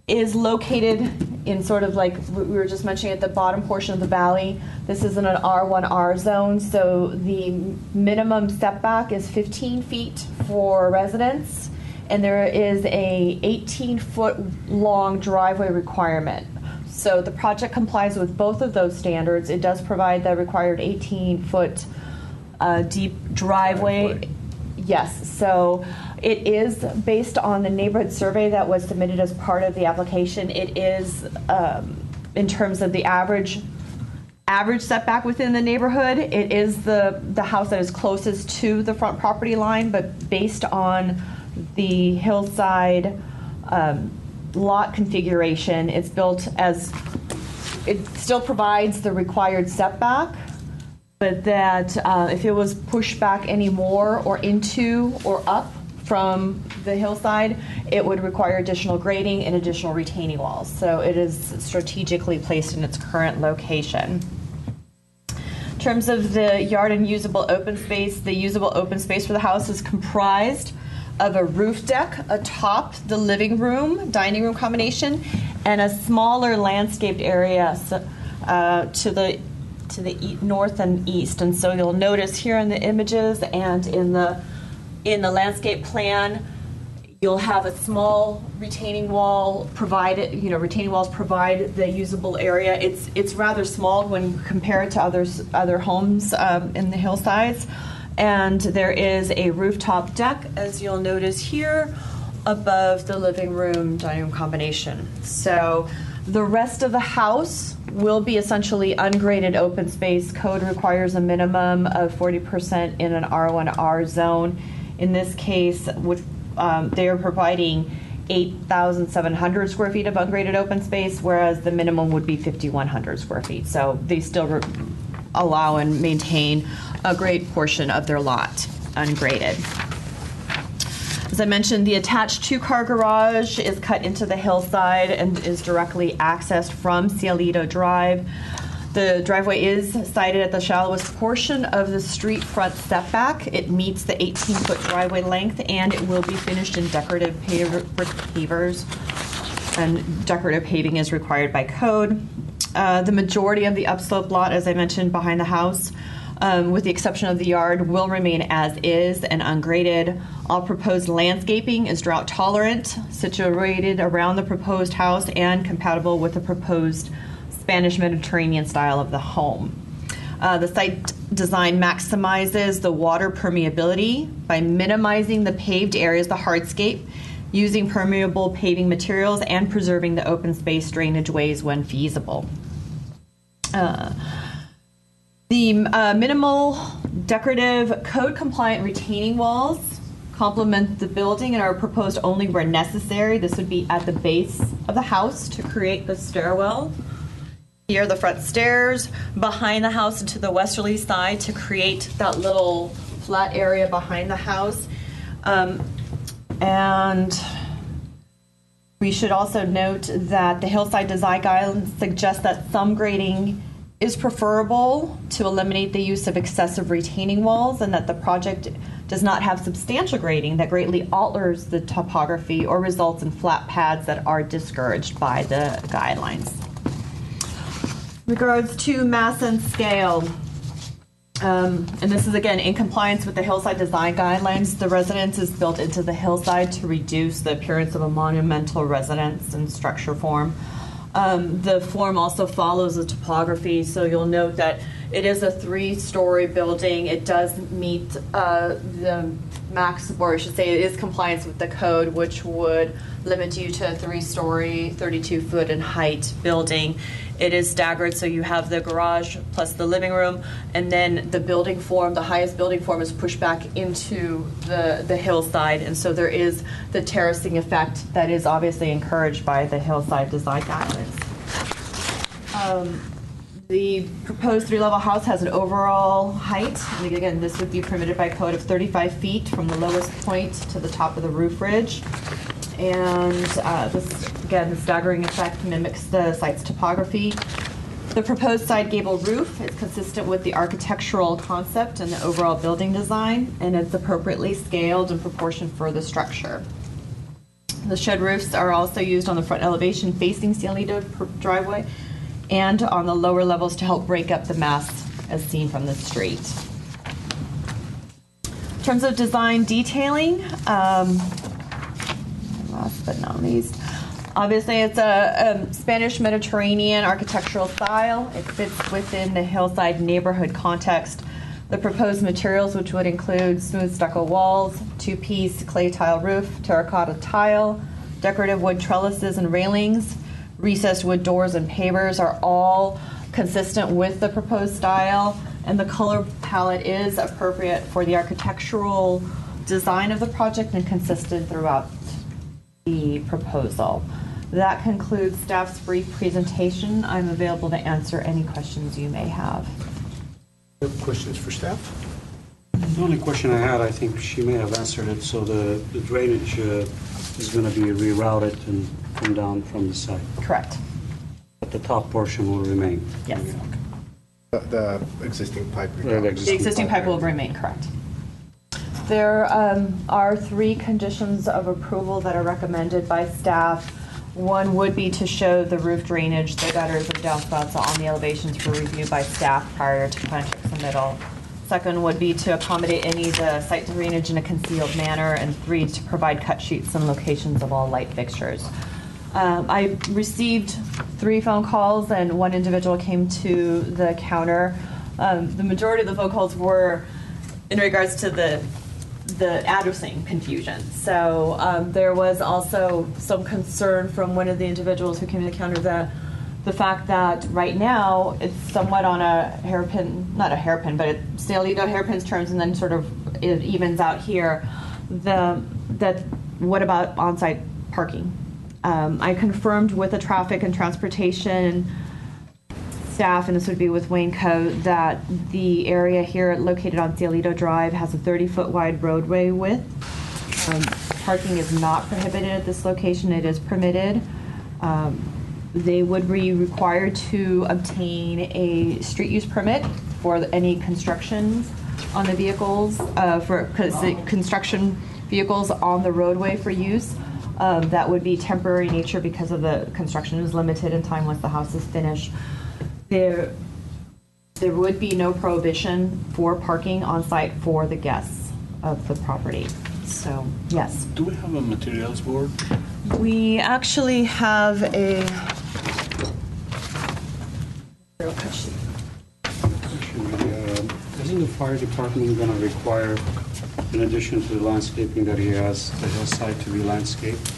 is located in sort of like we were just mentioning at the bottom portion of the valley. This is in an R1R zone, so the minimum setback is 15 feet for residents, and there is a 18-foot long driveway requirement. So the project complies with both of those standards. It does provide the required 18-foot deep driveway. Yes, so it is based on the neighborhood survey that was submitted as part of the application. It is, in terms of the average setback within the neighborhood, it is the house that is closest to the front property line, but based on the hillside lot configuration, it's built as, it still provides the required setback, but that if it was pushed back any more or into or up from the hillside, it would require additional grading and additional retaining walls. So it is strategically placed in its current location. In terms of the yard and usable open space, the usable open space for the house is comprised of a roof deck atop the living room, dining room combination, and a smaller landscaped area to the north and east. And so you'll notice here in the images and in the landscape plan, you'll have a small retaining wall provided. Retaining walls provide the usable area. It's rather small when compared to other homes in the hillsides. And there is a rooftop deck, as you'll notice here, above the living room dining room combination. So the rest of the house will be essentially ungraded open space. Code requires a minimum of 40% in an R1R zone. In this case, they are providing 8,700 square feet of ungraded open space, whereas the minimum would be 5,100 square feet. So they still allow and maintain a great portion of their lot ungraded. As I mentioned, the attached two-car garage is cut into the hillside and is directly accessed from Cielito Drive. The driveway is sited at the shallowest portion of the street front setback. It meets the 18-foot driveway length, and it will be finished in decorative brick pavers, and decorative paving is required by code. The majority of the upslope lot, as I mentioned, behind the house, with the exception of the yard, will remain as is and ungraded. All proposed landscaping is drought tolerant, situated around the proposed house, and compatible with the proposed Spanish Mediterranean style of the home. The site design maximizes the water permeability by minimizing the paved areas, the hardscape, using permeable paving materials, and preserving the open space drainage ways when feasible. The minimal decorative code-compliant retaining walls complement the building and are proposed only where necessary. This would be at the base of the house to create the stairwell. Here are the front stairs, behind the house and to the westerly side to create that little flat area behind the house. And we should also note that the hillside design guidelines suggest that some grading is preferable to eliminate the use of excessive retaining walls, and that the project does not have substantial grading that greatly alters the topography or results in flat pads that are discouraged by the guidelines. Regards to mass and scale, and this is again in compliance with the hillside design guidelines, the residence is built into the hillside to reduce the appearance of a monumental residence and structure form. The form also follows the topography, so you'll note that it is a 3-story building. It does meet the max, or I should say it is compliance with the code, which would limit you to a 3-story, 32-foot in height building. It is staggered, so you have the garage plus the living room, and then the building form, the highest building form, is pushed back into the hillside, and so there is the terracing effect that is obviously encouraged by the hillside design guidelines. The proposed three-level house has an overall height, and again, this would be permitted by code of 35 feet from the lowest point to the top of the roof ridge. And this, again, the staggering effect mimics the site's topography. The proposed side gable roof is consistent with the architectural concept and the overall building design, and it's appropriately scaled and proportioned for the structure. The shed roofs are also used on the front elevation facing Cielito driveway and on the lower levels to help break up the mass as seen from the street. In terms of design detailing, last but not least, obviously it's a Spanish Mediterranean architectural style. It fits within the hillside neighborhood context. The proposed materials, which would include smooth stucco walls, two-piece clay tile roof, terracotta tile, decorative wood trellises and railings, recessed wood doors and pavers, are all consistent with the proposed style, and the color palette is appropriate for the architectural design of the project and consistent throughout the proposal. That concludes staff's brief presentation. I'm available to answer any questions you may have.
Questions for staff?
The only question I had, I think she may have answered it, so the drainage is going to be rerouted and come down from the side,
Correct.
but the top portion will remain.
Yes.
The existing pipe.
The
The existing pipe will remain, correct. There are 3 conditions of approval that are recommended by staff. One would be to show the roof drainage, the gutters and downspouts on the elevations for review by staff prior to contract submittal. Second would be to accommodate any of the site drainage in a concealed manner. And 3, to provide cut sheets and locations of all light fixtures. I received 3 phone calls and 1 individual came to the counter. The majority of the phone calls were in regards to the addressing confusion. So there was also some concern from one of the individuals who came to the counter that the fact that right now it's somewhat on a hairpin, not a hairpin, but it's Cielito hairpins terms, and then sort of it evens out here. What about on-site parking? I confirmed with the traffic and transportation staff, and this would be with Wayne Co., that the area here located on Cielito Drive has a 30-foot wide roadway width. Parking is not prohibited at this location. It is permitted. They would be required to obtain a street use permit for any construction on the vehicles, because the construction vehicles on the roadway for use. That would be temporary in nature because of the construction is limited in time once the house is finished. There would be no prohibition for parking on site for the guests of the property. So, yes.
Do we have a materials board?
We actually have a
Isn't the fire department going to require, in addition to the landscaping that he has, the hillside to be landscaped?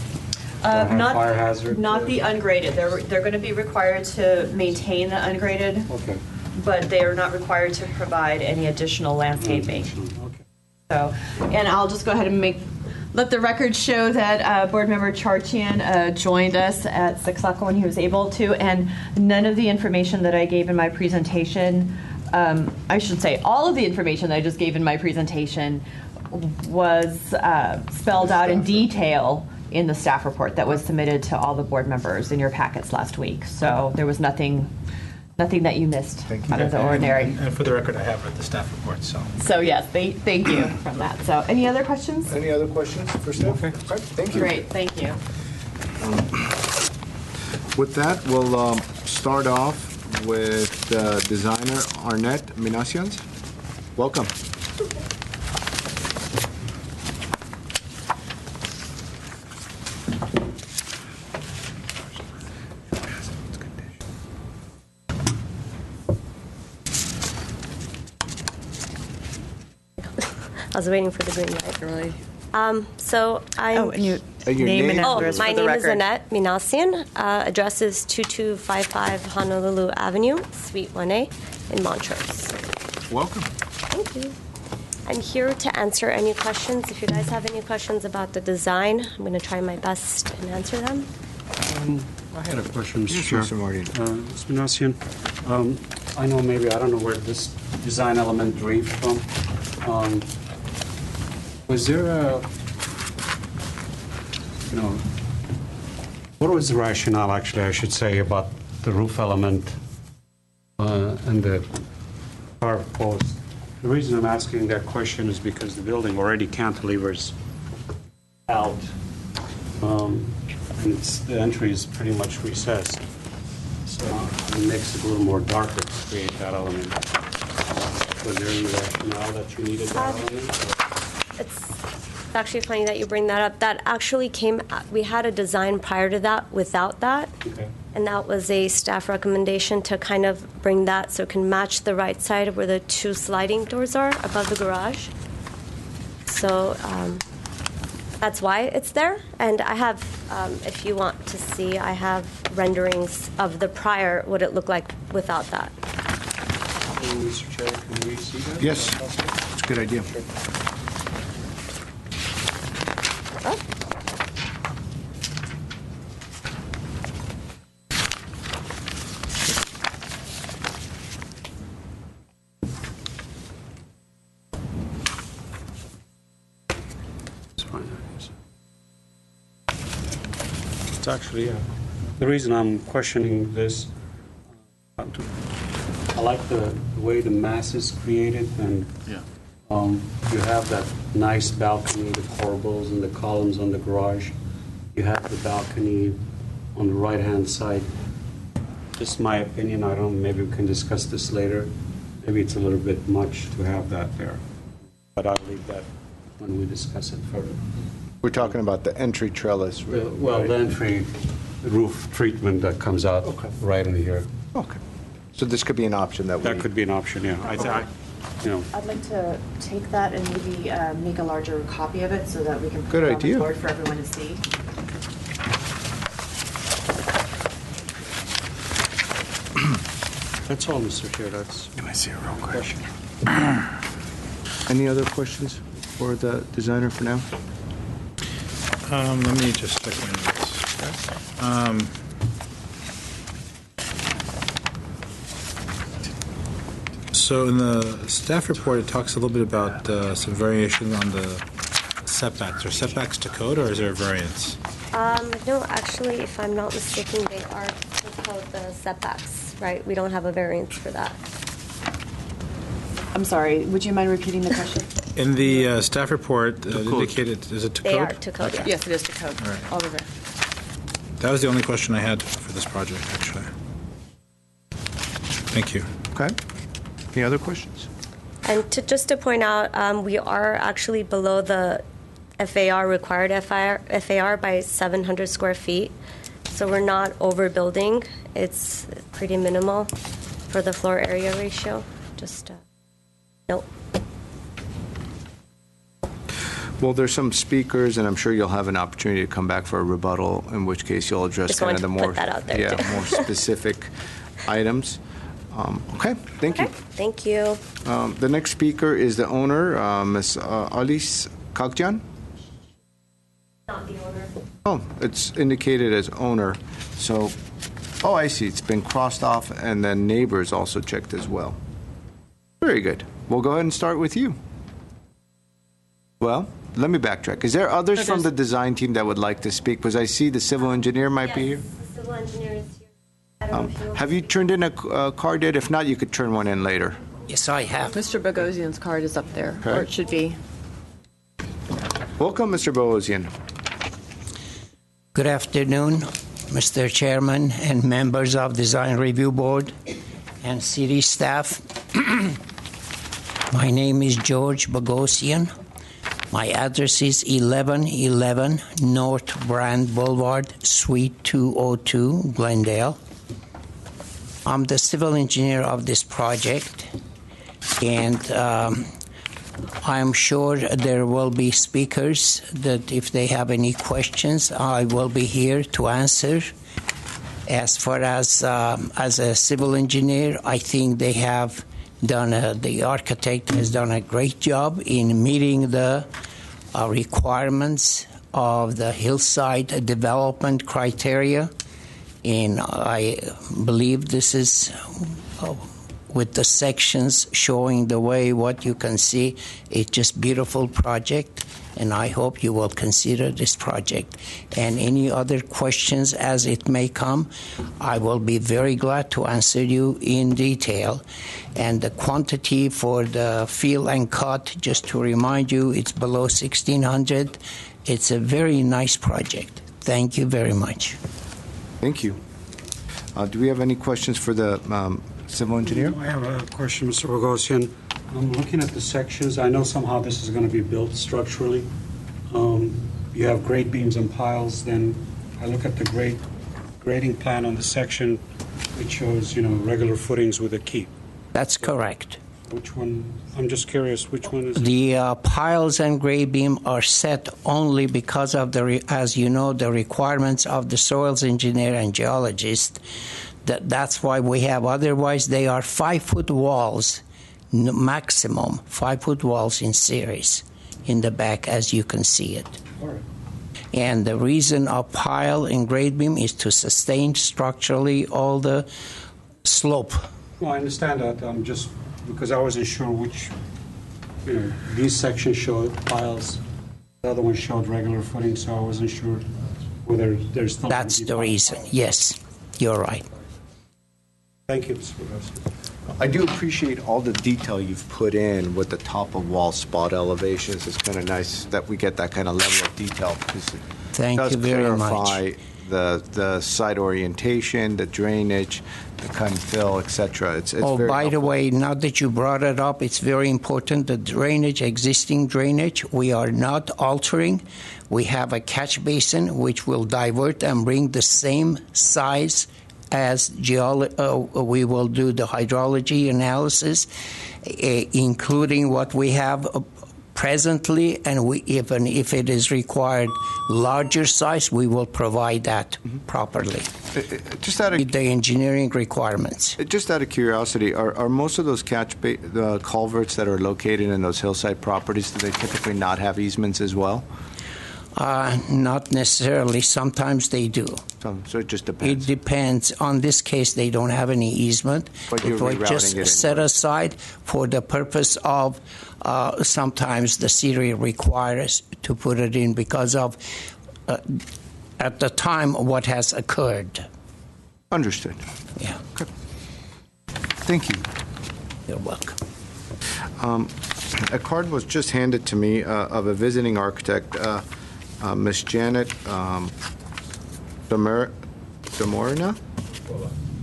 not
fire hazard?
Not the ungraded. They're going to be required to maintain the ungraded,
Okay.
but they are not required to provide any additional landscaping.
Okay.
So, and I'll just go ahead and let the record show that Board Member Charchian joined us at 6 o'clock when he was able to, and none of the information that I gave in my presentation, I should say all of the information that I just gave in my presentation was spelled out in detail in the staff report that was submitted to all the board members in your packets last week. So there was nothing that you missed out of the ordinary.
And for the record, I have read the staff report, so.
So yes, thank you from that. So any other questions?
Any other questions for staff? Okay. Thank you.
Great, thank you.
With that, we'll start off with designer Arnett Minassians. Welcome.
I was waiting for the green light.
Really?
So I'm.
And your
your
name and
name?
address
my
for the
name
record.
is Annette Minassian. Address is 2255 Honolulu Avenue, Suite 1A in Montrose.
Welcome.
Thank you. I'm here to answer any questions. If you guys have any questions about the design, I'm going to try my best and answer them.
I had a question, Mr.
Sure,
Chair.
Mr. Martin.
Mr. Minassian, I know maybe, I don't know where this design element derived from. Was there a, what was the rationale, actually, I should say, about the roof element and the carved post? The reason I'm asking that question is because the building already cantilevers out, and the entry is pretty much recessed. So it makes it a little more darker to create that element. Was there any rationale that you needed that element?
It's actually funny that you bring that up. That actually we had a design prior to that without that.
Okay.
And that was a staff recommendation to kind of bring that so it can match the right side where the two sliding doors are above the garage. So that's why it's there. And I have, if you want to see, I have renderings of the prior, what it looked like without that.
Mr. Chair, can we see that?
Yes, it's a good idea.
Oh.
It's fine. It's actually, the reason I'm questioning this, I like the way the mass is created, and you have that nice balcony, the corbels and the columns on the garage. You have the balcony on the right-hand side. Just my opinion, I don't know, maybe we can discuss this later. Maybe it's a little bit much to have that there, but I'll leave that when we discuss it further.
We're talking about the entry trellis.
Well,
right?
the entry roof treatment that comes out right in here.
Okay. So this could be an option that
could be an option, yeah.
I'd like to take that and maybe make a larger copy of it so that we can put
Good
it on
idea.
the board for everyone to see.
That's all, Mr. Chair. That's.
Can I see it real quick? Any other questions for the designer for now?
Let me just check my notes. So in the staff report, it talks a little bit about some variation on the setbacks. Are setbacks to code, or is there a variance?
No, actually, if I'm not mistaken, they are to code the setbacks, right? We don't have a variance for that.
I'm sorry, would you mind repeating the question?
In the staff report, it indicated, is it to code?
They are to code, yes.
Yes, it is to code.
All right.
All of it.
That was the only question I had for this project, actually. Thank you.
Okay. Any other questions?
And just to point out, we are actually below the FAR, required FAR by 700 square feet. So we're not overbuilding. It's pretty minimal for the floor area ratio. Just, nope.
Well, there's some speakers, and I'm sure you'll have an opportunity to come back for a rebuttal, in which case you'll address
Just
kind of the
wanted to
more,
put that out there, too.
more specific items. Okay, thank you.
Thank you.
The next speaker is the owner, Ms. Alice Kakjan.
Not the owner.
Oh, it's indicated as owner. So, oh, I see. It's been crossed off, and then neighbors also checked as well. Very good. We'll go ahead and start with you. Well, let me backtrack. Is there others from the design team that would like to speak? Because I see the civil engineer might be here.
The civil engineer is here. I don't know if you
Have you turned in a card yet? If not, you could turn one in later.
Yes, I have.
Mr. Bogosian's card is up there,
Okay.
or it should be.
Welcome, Mr. Boosian.
Good afternoon, Mr. Chairman and members of Design Review Board and city staff. My name is George Bogosian. My address is 1111 North Brand Boulevard, Suite 202, Glendale. I'm the civil engineer of this project, and I'm sure there will be speakers that if they have any questions, I will be here to answer. As far as a civil engineer, I think they have done the architect has done a great job in meeting the requirements of the hillside development criteria. And I believe this is with the sections showing the way what you can see. It's just beautiful project, and I hope you will consider this project. And any other questions as it may come, I will be very glad to answer you in detail. And the quantity for the fill and cut, just to remind you, it's below 1,600. It's a very nice project. Thank you very much.
Thank you. Do we have any questions for the civil engineer?
I have a question, Mr. Bogosian. I'm looking at the sections. I know somehow this is going to be built structurally. You have grade beams and piles. Then I look at the grading plan on the section, which shows, regular footings with a keep.
That's correct.
Which one? I'm just curious. Which one is it?
The piles and grade beam are set only because of as you know, the requirements of the soils engineer and geologist. That's why we have. Otherwise, they are 5-foot walls, maximum 5-foot walls in series in the back, as you can see it.
All right.
And the reason of pile and grade beam is to sustain structurally all the slope.
Well, I understand that. Just because I wasn't sure which, these sections showed piles, the other one showed regular footing, so I wasn't sure whether there's still.
That's the reason. Yes, you're right.
Thank you, Mr. Bogosian.
I do appreciate all the detail you've put in with the top of wall spot elevations. It's kind of nice that we get that kind of level of detail because it
Thank you very
clarify the site orientation, the drainage, the cut and fill, etc. It's
Oh,
very
by
helpful.
the way, now that you brought it up, it's very important. The drainage, existing drainage, we are not altering. We have a catch basin which will divert and bring the same size as we will do the hydrology analysis, including what we have presently, and even if it is required larger size, we will provide that properly.
Just out of
with the engineering requirements.
Just out of curiosity, are most of those the culverts that are located in those hillside properties, do they typically not have easements as well?
Not necessarily. Sometimes they do.
So it just depends.
It depends. On this case, they don't have any easement.
But you're
it was
rerouting
just
it
set aside for the purpose of sometimes the city requires to put it in because of at the time what has occurred.
Understood.
Yeah.
Okay. Thank you.
You're welcome.
A card was just handed to me of a visiting architect, Miss Janet Demorina?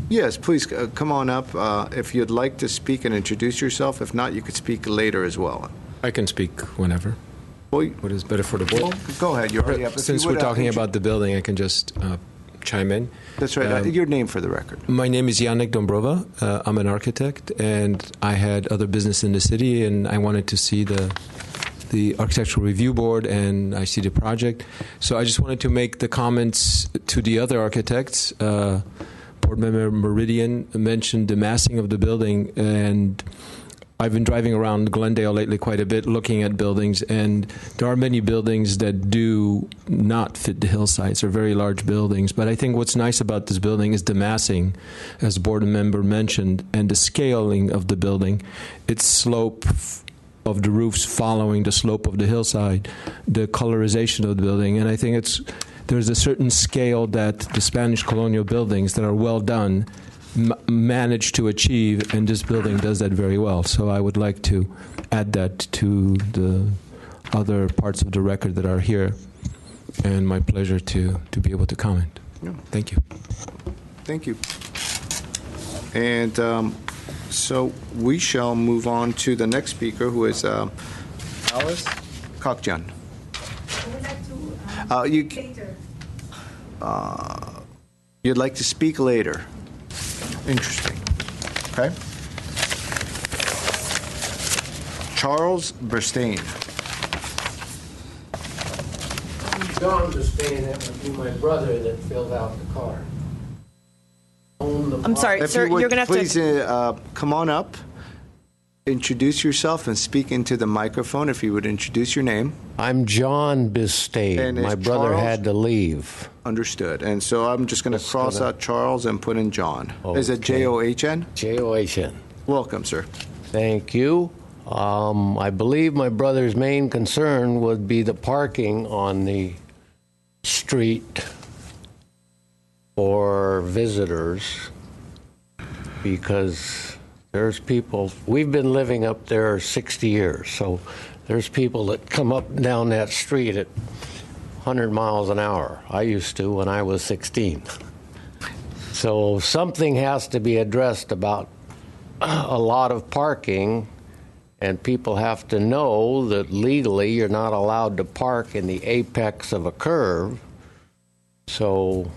Yes, please come on up. If you'd like to speak and introduce yourself. If not, you could speak later as well.
I can speak whenever.
Well,
what is better for the board?
Well, go ahead. You're already up.
Since we're talking about the building, I can just chime in.
That's right. Your name for the record.
My name is Yannick Dombrova. I'm an architect, and I had other business in the city, and I wanted to see the architectural review board, and I see the project. So I just wanted to make the comments to the other architects. Board member Meridian mentioned the massing of the building, and I've been driving around Glendale lately quite a bit looking at buildings, and there are many buildings that do not fit the hillsides. They're very large buildings. But I think what's nice about this building is the massing, as board member mentioned, and the scaling of the building. Its slope of the roofs following the slope of the hillside, the colorization of the building. And I think there's a certain scale that the Spanish colonial buildings that are well done managed to achieve, and this building does that very well. So I would like to add that to the other parts of the record that are here, and my pleasure to be able to comment.
Yeah.
Thank you.
Thank you. And so we shall move on to the next speaker, who is Alice Kakjan. You'd like to speak later. Interesting. Okay. Charles Burstein.
John Burstein, that would be my brother that filled out the card.
I'm sorry, sir, you're going to have
please,
to...
come on up, introduce yourself, and speak into the microphone if you would introduce your name.
I'm John Burstein. My brother had to leave.
Understood. And so I'm just going to cross out Charles and put in John. Is it John?
John.
Welcome, sir.
Thank you. I believe my brother's main concern would be the parking on the street for visitors, because there's people, we've been living up there 60 years, so there's people that come up and down that street at 100 miles an hour. I used to when I was 16. So something has to be addressed about a lot of parking, and people have to know that legally you're not allowed to park in the apex of a curve. So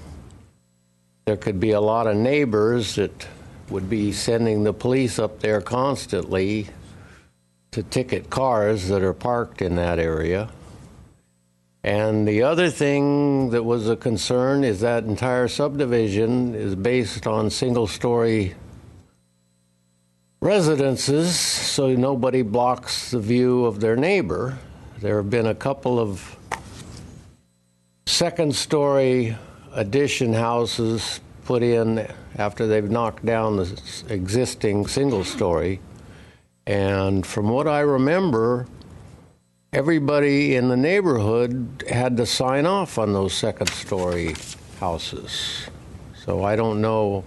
there could be a lot of neighbors that would be sending the police up there constantly to ticket cars that are parked in that area. And the other thing that was a concern is that entire subdivision is based on single-story residences, so nobody blocks the view of their neighbor. There have been a couple of second-story addition houses put in after they've knocked down the existing single-story. And from what I remember, everybody in the neighborhood had to sign off on those second-story houses. So I don't know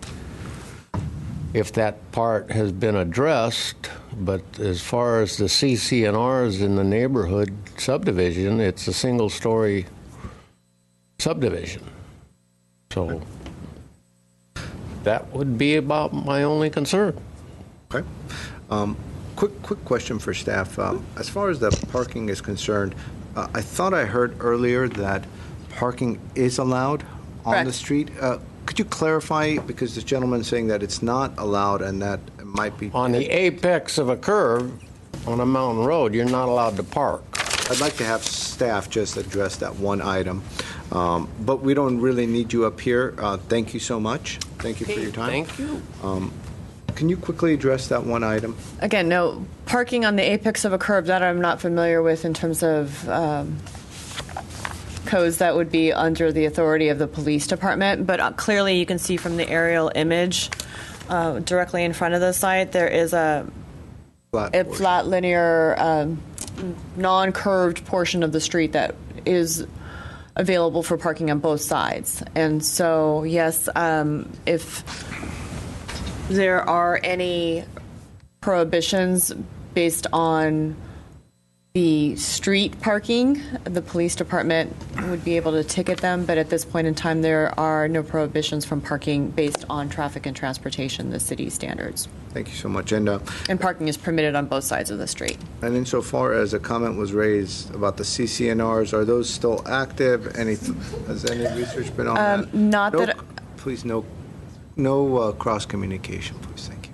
if that part has been addressed, but as far as the CC&Rs in the neighborhood subdivision, it's a single-story subdivision. So that would be about my only concern.
Okay. Quick question for staff. As far as the parking is concerned, I thought I heard earlier that parking is allowed on the street. Could you clarify, because this gentleman's saying that it's not allowed and that it might be...
On the apex of a curve on a mountain road, you're not allowed to park.
I'd like to have staff just address that one item. But we don't really need you up here. Thank you so much. Thank you for your time.
Thank you.
Can you quickly address that one item?
Again, no, parking on the apex of a curb, that I'm not familiar with in terms of codes that would be under the authority of the police department. But clearly you can see from the aerial image directly in front of the site, there is a flat linear, non-curved portion of the street that is available for parking on both sides. And so, yes, if there are any prohibitions based on the street parking, the police department would be able to ticket them, but at this point in time there are no prohibitions from parking based on traffic and transportation, the city standards.
Thank you so much. And
parking is permitted on both sides of the street.
And insofar as a comment was raised about the CC&Rs, are those still active? Has any research been on that?
Not
no,
that...
Please, no cross-communication, please. Thank you.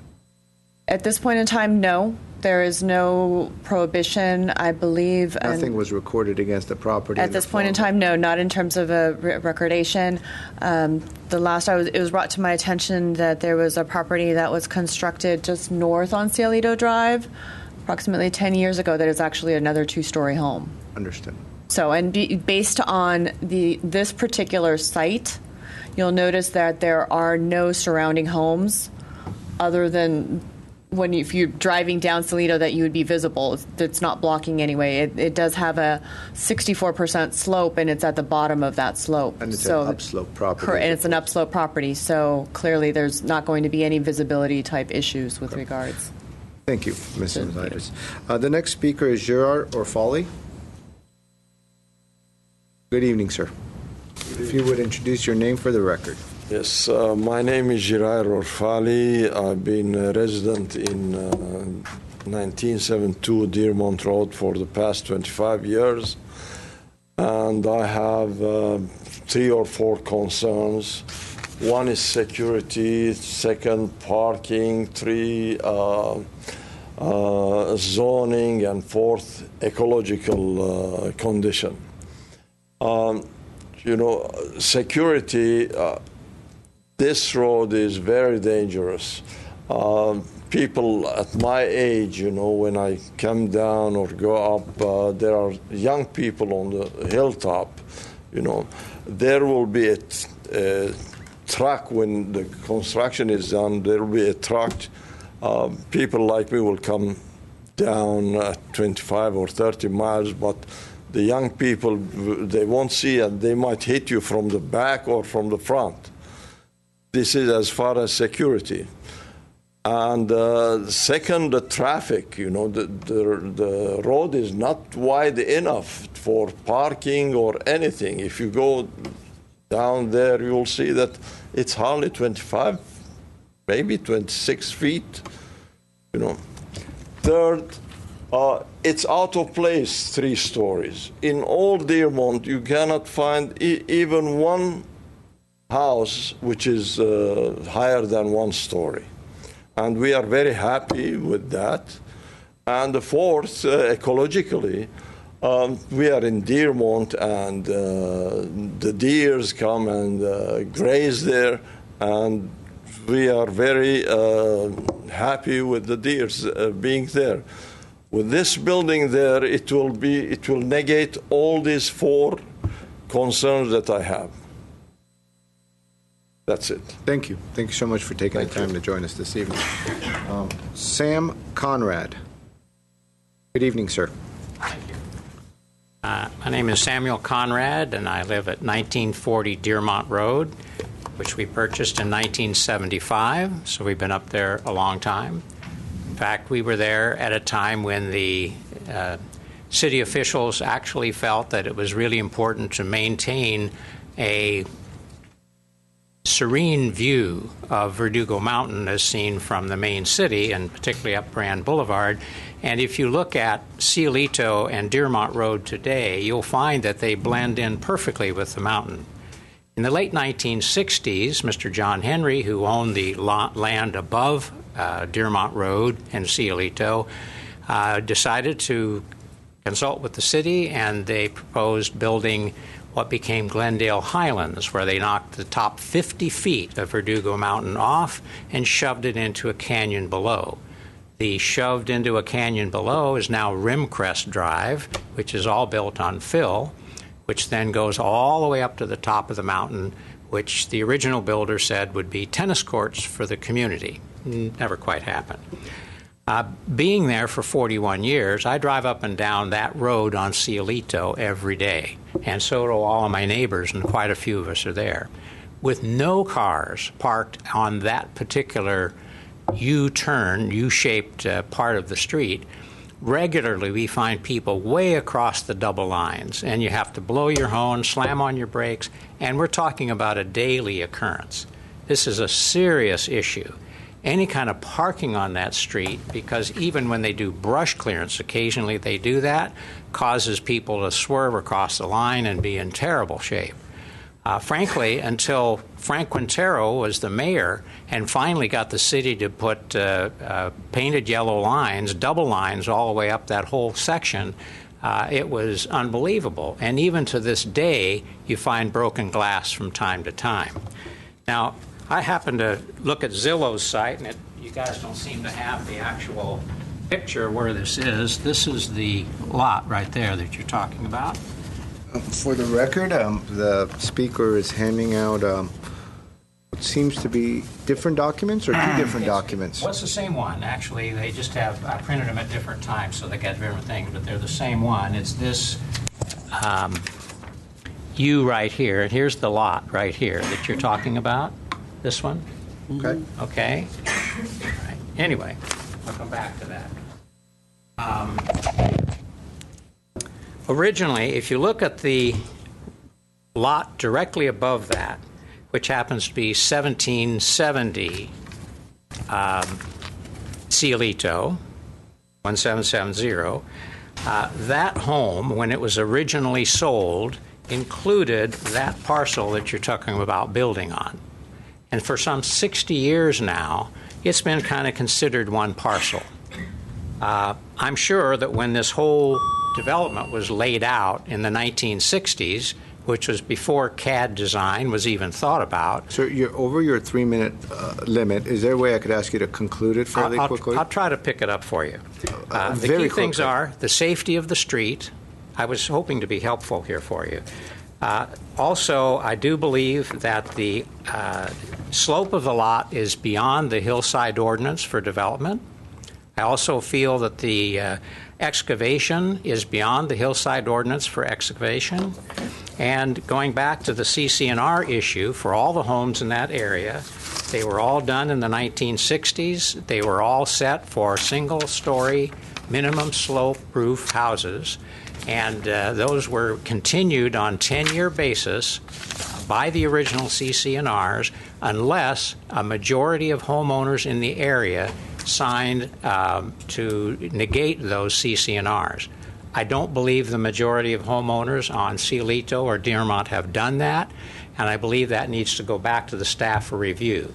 At this point in time, no. There is no prohibition, I believe.
Nothing was recorded against the property.
At this point in time, no, not in terms of a recordation. The last it was brought to my attention that there was a property that was constructed just north on Cielito Drive approximately 10 years ago that is actually another two-story home.
Understood.
So, and based on this particular site, you'll notice that there are no surrounding homes other than if you're driving down Cielito that you would be visible. It's not blocking anyway. It does have a 64% slope, and it's at the bottom of that slope.
And it's an upslope property.
Correct, and it's an upslope property, so clearly there's not going to be any visibility type issues with regards.
Thank you, Ms. Gonzalez. The next speaker is Gerard Orfali. Good evening, sir. If you would introduce your name for the record.
Yes, my name is Girard Orfali. I've been a resident in 1972 Dearmont Road for the past 25 years. And I have 3 or 4 concerns. One is security, second parking, 3 zoning, and 4th ecological condition. Security, this road is very dangerous. People at my age, when I come down or go up, there are young people on the hilltop, There will be a truck when the construction is done, there will be a truck People like me will come down 25 or 30 miles, but the young people, they won't see it. They might hit you from the back or from the front. This is as far as security. And second, the traffic. The road is not wide enough for parking or anything. If you go down there, you'll see that it's hardly 25, maybe 26 feet. Third, it's out of place 3 stories. In all Dearmont, you cannot find even one house which is higher than 1 story. And we are very happy with that. And the fourth, ecologically, we are in Dearmont, and the deers come and graze there, and we are very happy with the deers being there. With this building there, it will negate all these 4 concerns that I have. That's it.
Thank you. Thank you so much for taking the time to join us this evening. Sam Conrad. Good evening, sir.
Thank you. My name is Samuel Conrad, and I live at 1940 Dearmont Road, which we purchased in 1975, so we've been up there a long time. In fact, we were there at a time when the city officials actually felt that it was really important to maintain a serene view of Verdugo Mountain as seen from the main city, and particularly up Brand Boulevard. And if you look at Cielito and Dearmont Road today, you'll find that they blend in perfectly with the mountain. In the late 1960s, Mr. John Henry, who owned the land above Dearmont Road and Cielito, decided to consult with the city, and they proposed building what became Glendale Highlands, where they knocked the top 50 feet of Verdugo Mountain off and shoved it into a canyon below. The shoved into a canyon below is now Rimcrest Drive, which is all built on fill, which then goes all the way up to the top of the mountain, which the original builder said would be tennis courts for the community. Never quite happened. Being there for 41 years, I drive up and down that road on Cielito every day, and so do all of my neighbors, and quite a few of us are there. With no cars parked on that particular U-shaped part of the street, regularly we find people way across the double lines, and you have to blow your horn, slam on your brakes, and we're talking about a daily occurrence. This is a serious issue. Any kind of parking on that street, because even when they do brush clearance, occasionally they do that, causes people to swerve across the line and be in terrible shape. Frankly, until Frank Quintero was the mayor and finally got the city to put painted yellow lines, double lines all the way up that whole section, it was unbelievable. And even to this day, you find broken glass from time to time. Now, I happen to look at Zillow's site, and you guys don't seem to have the actual picture where this is. This is the lot right there that you're talking about.
For the record, the speaker is handing out what seems to be different documents or 2 different documents.
Well, it's the same one. Actually, they just have, I printed them at different times, so they got different things, but they're the same one. It's this U right here, and here's the lot right here that you're talking about. This one?
Okay.
Okay. All right. Anyway, I'll come back to that. Originally, if you look at the lot directly above that, which happens to be 1770 Cielito, 1770, that home, when it was originally sold, included that parcel that you're talking about building on. And for some 60 years now, it's been kind of considered one parcel. I'm sure that when this whole development was laid out in the 1960s, which was before CAD design was even thought about.
Sir, you're over your 3-minute limit. Is there a way I could ask you to conclude it fairly quickly?
I'll try to pick it up for you. The key
very
things
quickly.
are the safety of the street. I was hoping to be helpful here for you. Also, I do believe that the slope of the lot is beyond the hillside ordinance for development. I also feel that the excavation is beyond the hillside ordinance for excavation. And going back to the CC&R issue, for all the homes in that area, they were all done in the 1960s. They were all set for single-story, minimum slope roof houses. And those were continued on 10-year basis by the original CC&Rs unless a majority of homeowners in the area signed to negate those CC&Rs. I don't believe the majority of homeowners on Cielito or Dearmont have done that, and I believe that needs to go back to the staff for review.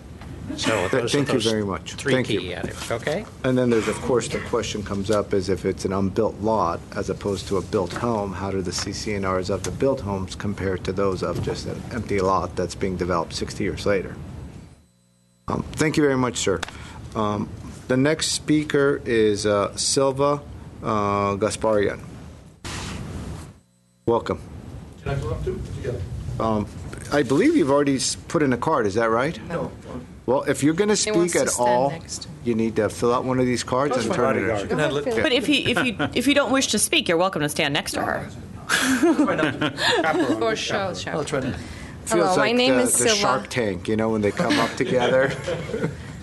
So
Thank you very much.
Three
Thank
key
you.
items, okay?
And then there's, of course, the question comes up is if it's an unbuilt lot as opposed to a built home, how do the CC&Rs of the built homes compare to those of just an empty lot that's being developed 60 years later? Thank you very much, sir. The next speaker is Silva Gasparian. Welcome.
Can I go up too? Together.
I believe you've already put in a card, is that right?
No.
Well, if you're going to
He wants
speak
to
at
stand
all,
next.
you need to fill out one of these cards and turn it in.
But if you don't wish to speak, you're welcome to stand next to her.
For sure.
Feels
Hello, my
like
name
the,
is
the
Silva.
Shark Tank, you know, when they come up together.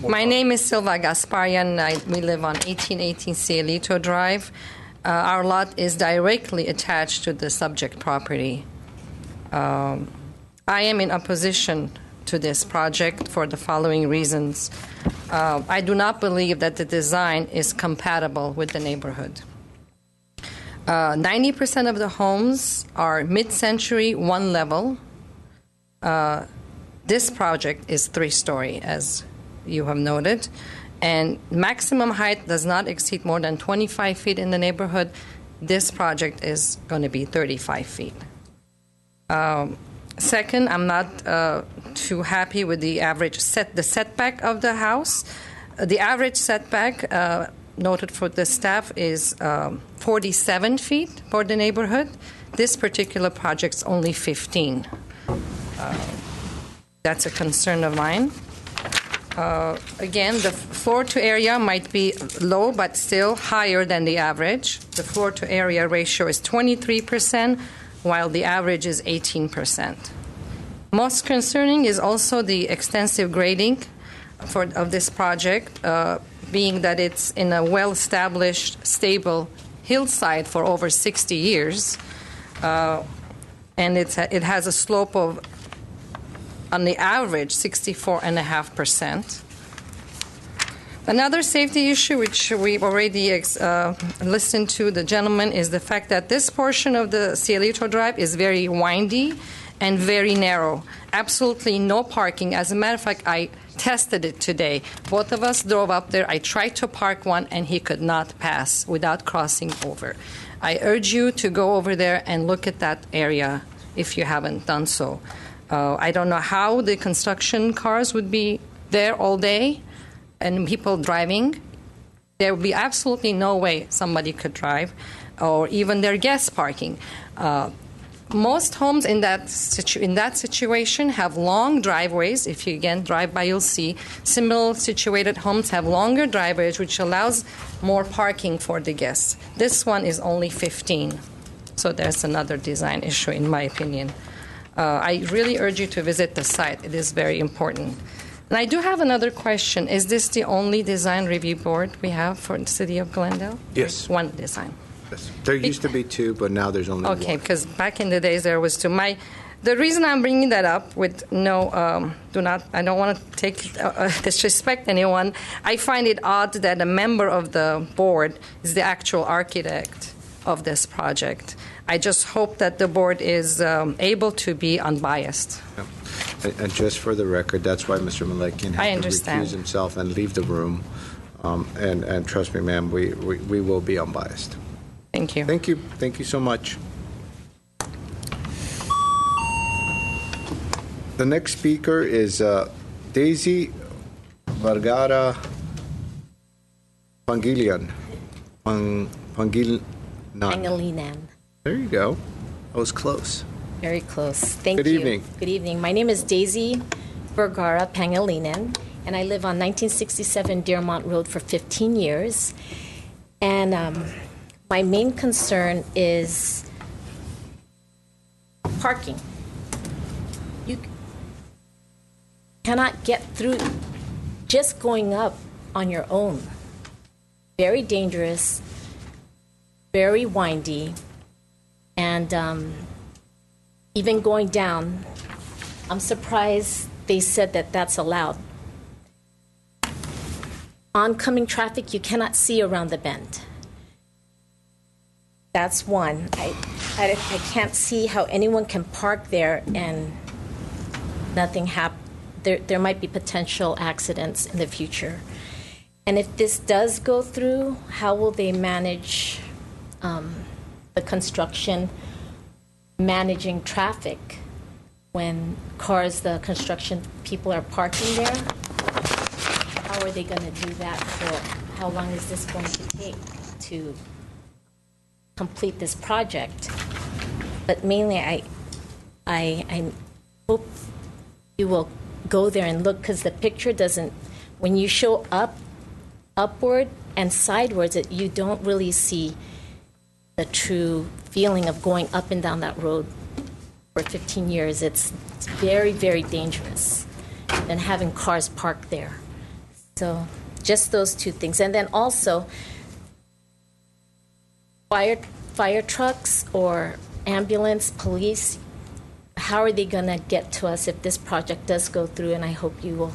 My name is Silva Gasparian. We live on 1818 Cielito Drive. Our lot is directly attached to the subject property. I am in opposition to this project for the following reasons. I do not believe that the design is compatible with the neighborhood. 90% of the homes are mid-century, one level. This project is 3-story, as you have noted, and maximum height does not exceed more than 25 feet in the neighborhood. This project is going to be 35 feet. Second, I'm not too happy with the average the setback of the house. The average setback noted for the staff is 47 feet for the neighborhood. This particular project's only 15. That's a concern of mine. Again, the floor-to-area might be low, but still higher than the average. The floor-to-area ratio is 23%, while the average is 18%. Most concerning is also the extensive grading of this project, being that it's in a well-established, stable hillside for over 60 years, and it has a slope of, on the average, 64.5%. Another safety issue, which we've already listened to the gentleman, is the fact that this portion of the Cielito Drive is very windy and very narrow. Absolutely no parking. As a matter of fact, I tested it today. Both of us drove up there. I tried to park one, and he could not pass without crossing over. I urge you to go over there and look at that area if you haven't done so. I don't know how the construction cars would be there all day and people driving. There would be absolutely no way somebody could drive, or even their guests parking. Most homes in that situation have long driveways. If you, again, drive by, you'll see similar situated homes have longer driveways, which allows more parking for the guests. This one is only 15. So there's another design issue, in my opinion. I really urge you to visit the site. It is very important. And I do have another question. Is this the only design review board we have for the city of Glendale?
Yes.
One design.
Yes. There used to be 2, but now there's only 1.
Okay, because back in the days there was 2. The reason I'm bringing that up with I don't want to disrespect anyone. I find it odd that a member of the board is the actual architect of this project. I just hope that the board is able to be unbiased.
Yeah. And just for the record, that's why Mr. Malekian had to recuse himself and leave the room. And trust me, ma'am, we will be unbiased.
Thank you.
Thank you. Thank you so much. The next speaker is Daisy Vergara Pangilinan.
Pangilinan.
There you go. I was close.
Very close. Thank
Good
you.
evening.
Good evening. My name is Daisy Vergara Pangilinan, and I live on 1967 Dearmont Road for 15 years. And my main concern is parking. You cannot get through just going up on your own. Very dangerous, very windy, and even going down, I'm surprised they said that that's allowed. Oncoming traffic, you cannot see around the bend. That's one. I can't see how anyone can park there and nothing happen. There might be potential accidents in the future. And if this does go through, how will they manage the construction, managing traffic when the construction people are parking there? How are they going to do that? For how long is this going to take to complete this project? But mainly, I hope you will go there and look, because the picture doesn't. When you show upward and sideways, you don't really see the true feeling of going up and down that road for 15 years. It's very, very dangerous, and having cars parked there. So just those two things. And then also, fire trucks or ambulance, police, how are they going to get to us if this project does go through? And I hope you will.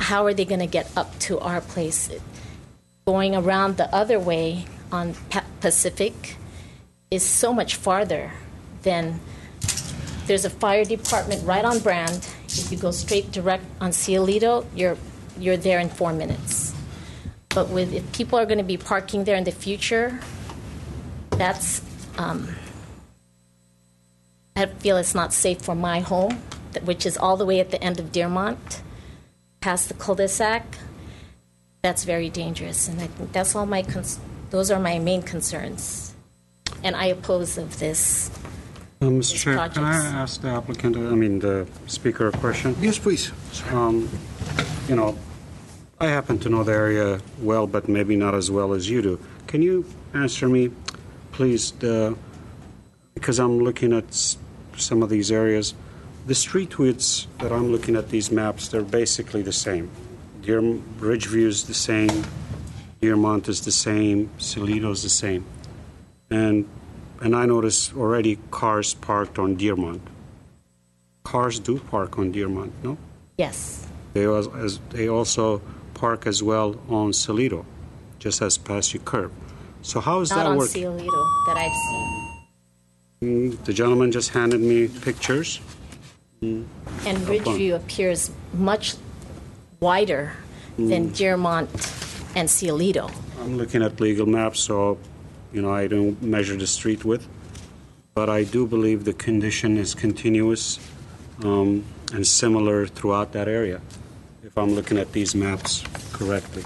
How are they going to get up to our place? Going around the other way on Pacific is so much farther than. There's a fire department right on Brand. If you go straight direct on Cielito, you're there in 4 minutes. But if people are going to be parking there in the future, that's I feel it's not safe for my home, which is all the way at the end of Dearmont, past the cul-de-sac. That's very dangerous, and I think that's all those are my main concerns. And I oppose of this.
Mr. Chair, can I ask the applicant, the speaker, a question?
Yes, please.
I happen to know the area well, but maybe not as well as you do. Can you answer me, please, because I'm looking at some of these areas, the street widths that I'm looking at these maps, they're basically the same. Ridgeview is the same, Dearmont is the same, Cielito is the same. And I notice already cars parked on Dearmont. Cars do park on Dearmont, no?
Yes.
They also park as well on Cielito, just as past your curb. So how is that working?
Not on Cielito that I've seen.
The gentleman just handed me pictures.
And Ridgeview appears much wider than Dearmont and Cielito.
I'm looking at legal maps, so I don't measure the street width, but I do believe the condition is continuous and similar throughout that area, if I'm looking at these maps correctly.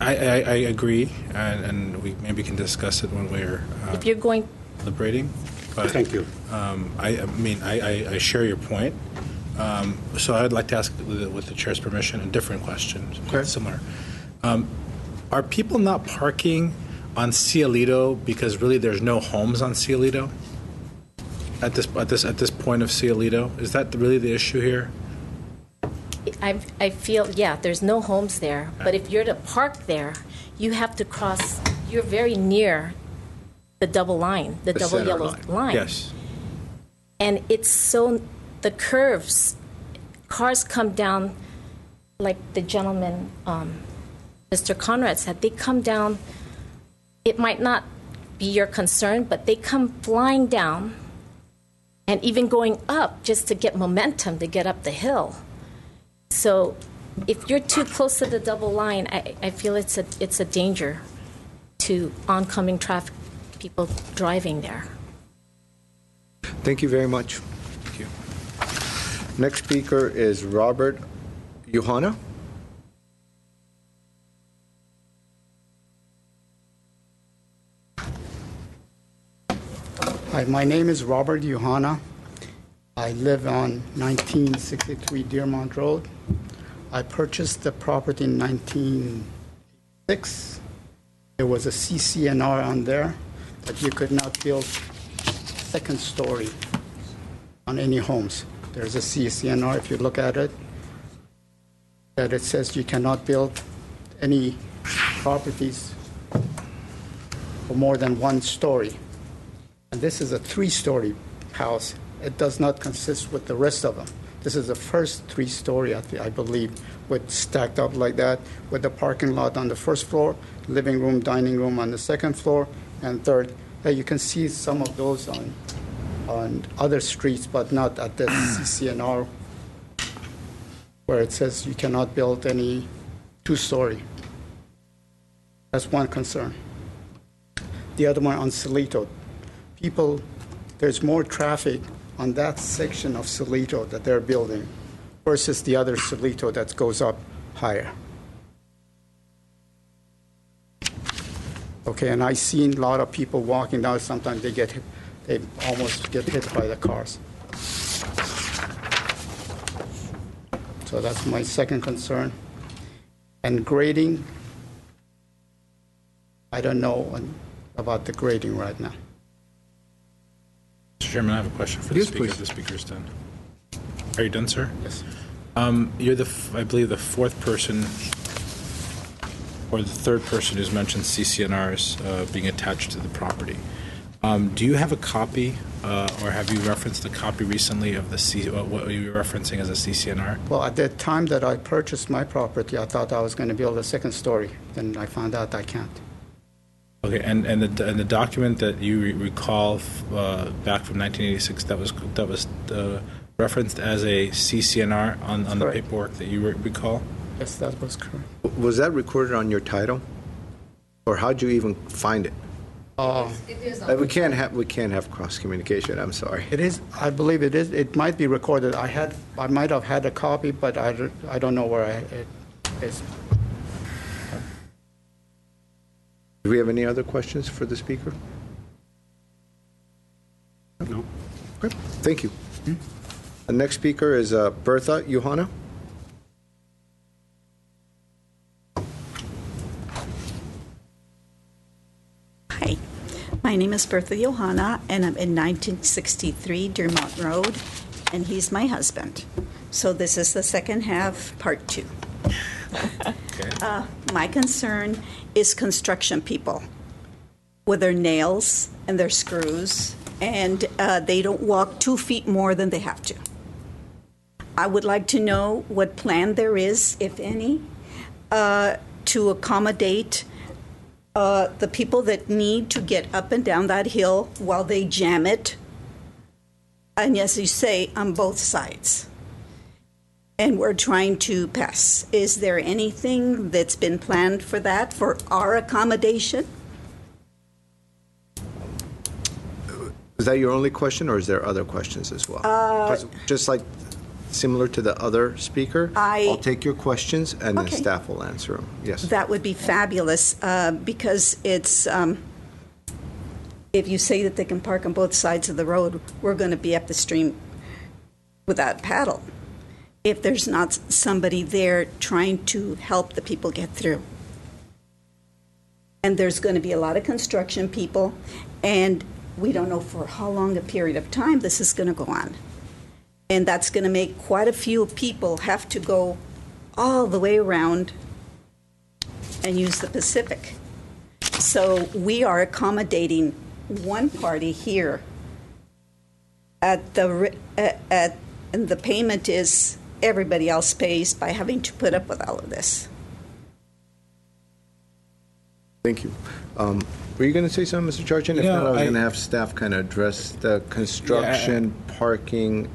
I agree, and we maybe can discuss it when we're
if you're going
deliberating. But,
thank you.
I share your point. So I'd like to ask, with the chair's permission, a different question, similar. Are people not parking on Cielito because really there's no homes on Cielito at this point of Cielito? Is that really the issue here?
I feel, there's no homes there. But if you're to park there, you have to cross. You're very near the double line, the double yellow line.
Yes.
And it's the curves. Cars come down, like the gentleman, Mr. Conrad said. They come down. It might not be your concern, but they come flying down and even going up just to get momentum to get up the hill. So if you're too close to the double line, I feel it's a danger to oncoming traffic, people driving there.
Thank you very much. Thank you. Next speaker is Robert Johanna.
Hi, my name is Robert Yohanna. I live on 1963 Dearmont Road. I purchased the property in 1986. There was a CCNR on there that you could not build second story on any homes. There's a CCNR, if you look at it, that it says you cannot build any properties for more than one story. And this is a three-story house. It does not consist with the rest of them. This is the first three-story, I believe, with stacked up like that, with the parking lot on the first floor, living room, dining room on the second floor, and third. You can see some of those on other streets, but not at the CCNR, where it says you cannot build any two-story. That's one concern. The other one on Silito. There's more traffic on that section of Silito that they're building versus the other Silito that goes up higher. Okay, and I've seen a lot of people walking down. Sometimes they almost get hit by the cars. So that's my second concern. And grading, I don't know about the grading right now.
Mr. Chairman, I have a question for the speaker. If the speaker's done. Are you done, sir?
Yes.
You're I believe, the fourth person or the third person who's mentioned CCNRs being attached to the property. Do you have a copy, or have you referenced a copy recently of what you're referencing as a CCNR?
Well, at the time that I purchased my property, I thought I was going to build a second story. Then I found out I can't.
Okay, and the document that you recall back from 1986 that was referenced as a CCNR on the paperwork that you recall?
Yes, that was correct.
Was that recorded on your title, or how'd you even find it?
It is
We can't have cross communication. I'm sorry.
It is. I believe it is. It might be recorded. I might have had a copy, but I don't know where it is.
Do we have any other questions for the speaker?
No.
Okay. Thank you. The next speaker is Bertha Yohanna.
Hi, my name is Bertha Yohanna, and I'm in 1963 Dearmont Road, and he's my husband. So this is the second half, part two. My concern is construction people with their nails and their screws, and they don't walk 2 feet more than they have to. I would like to know what plan there is, if any, to accommodate the people that need to get up and down that hill while they jam it, and as you say, on both sides. And we're trying to pass. Is there anything that's been planned for that, for our accommodation?
Is that your only question, or is there other questions as well? Just like similar to the other speaker, I'll take your questions and then staff will answer them. Yes.
That would be fabulous because it's, if you say that they can park on both sides of the road, we're going to be up the stream without paddle if there's not somebody there trying to help the people get through. And there's going to be a lot of construction people, and we don't know for how long a period of time this is going to go on. And that's going to make quite a few people have to go all the way around and use the Pacific. So we are accommodating one party here and the payment is everybody else pays by having to put up with all of this.
Thank you. Were you going to say something, Mr. Charchin? If not, I was going to have staff kind of address the construction, parking,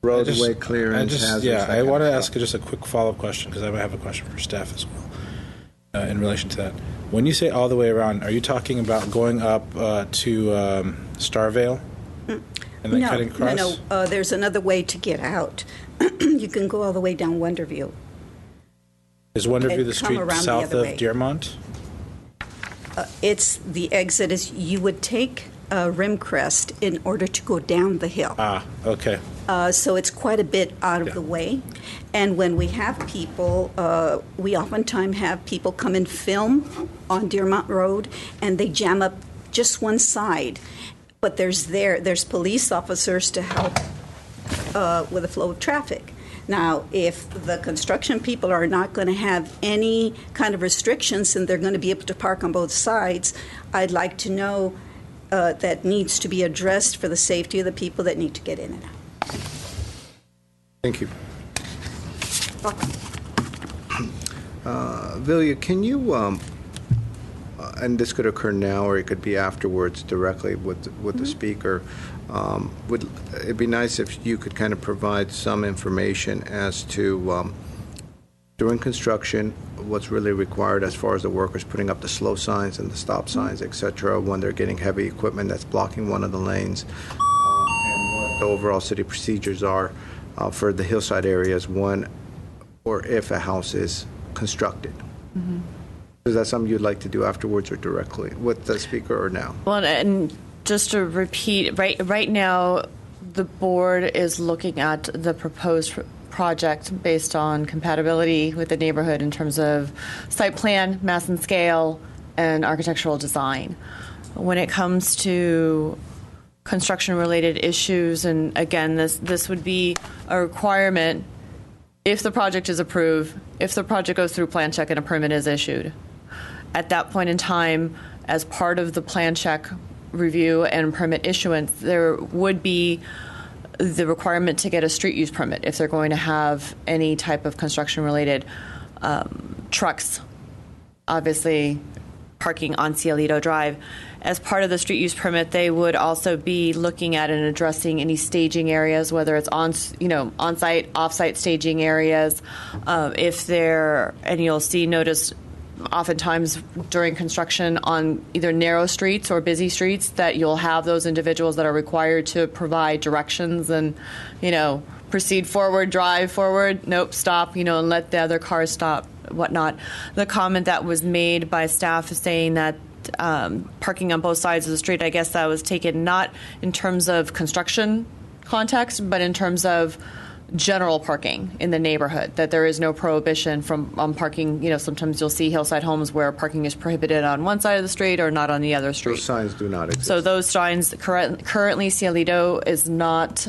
roadway clearance, hazards.
I want to ask just a quick follow-up question because I might have a question for staff as well in relation to that. When you say all the way around, are you talking about going up to Starvale and then cutting across?
No. There's another way to get out. You can go all the way down Wonderview.
Is Wonderview the street south of Dearmont?
It's the exit is you would take rim crest in order to go down the hill.
Okay.
So it's quite a bit out of the way. And when we have people, we oftentimes have people come and film on Deermont Road, and they jam up just one side. But there's police officers to help with the flow of traffic. Now, if the construction people are not going to have any kind of restrictions and they're going to be able to park on both sides, I'd like to know that needs to be addressed for the safety of the people that need to get in and out.
Thank you. Vilya, can you, and this could occur now or it could be afterwards directly with the speaker, it'd be nice if you could kind of provide some information as to during construction what's really required as far as the workers putting up the slow signs and the stop signs, et cetera, when they're getting heavy equipment that's blocking one of the lanes, and what the overall city procedures are for the hillside areas when or if a house is constructed.
Mm-hmm.
Is that something you'd like to do afterwards or directly with the speaker or now?
Well, and just to repeat, right now, the board is looking at the proposed project based on compatibility with the neighborhood in terms of site plan, mass and scale, and architectural design. When it comes to construction-related issues, and again, this would be a requirement if the project is approved, if the project goes through plan check and a permit is issued. At that point in time, as part of the plan check review and permit issuance, there would be the requirement to get a street use permit if they're going to have any type of construction-related trucks, obviously parking on Cielito Drive. As part of the street use permit, they would also be looking at and addressing any staging areas, whether it's on-site, off-site staging areas. If they're, and you'll notice oftentimes during construction on either narrow streets or busy streets that you'll have those individuals that are required to provide directions and, proceed forward, drive forward, nope, stop, and let the other cars stop, whatnot. The comment that was made by staff is saying that parking on both sides of the street, I guess that was taken not in terms of construction context, but in terms of general parking in the neighborhood, that there is no prohibition on parking. Sometimes you'll see hillside homes where parking is prohibited on one side of the street or not on the other street.
Those signs do not exist.
So those signs, currently Cielito is not,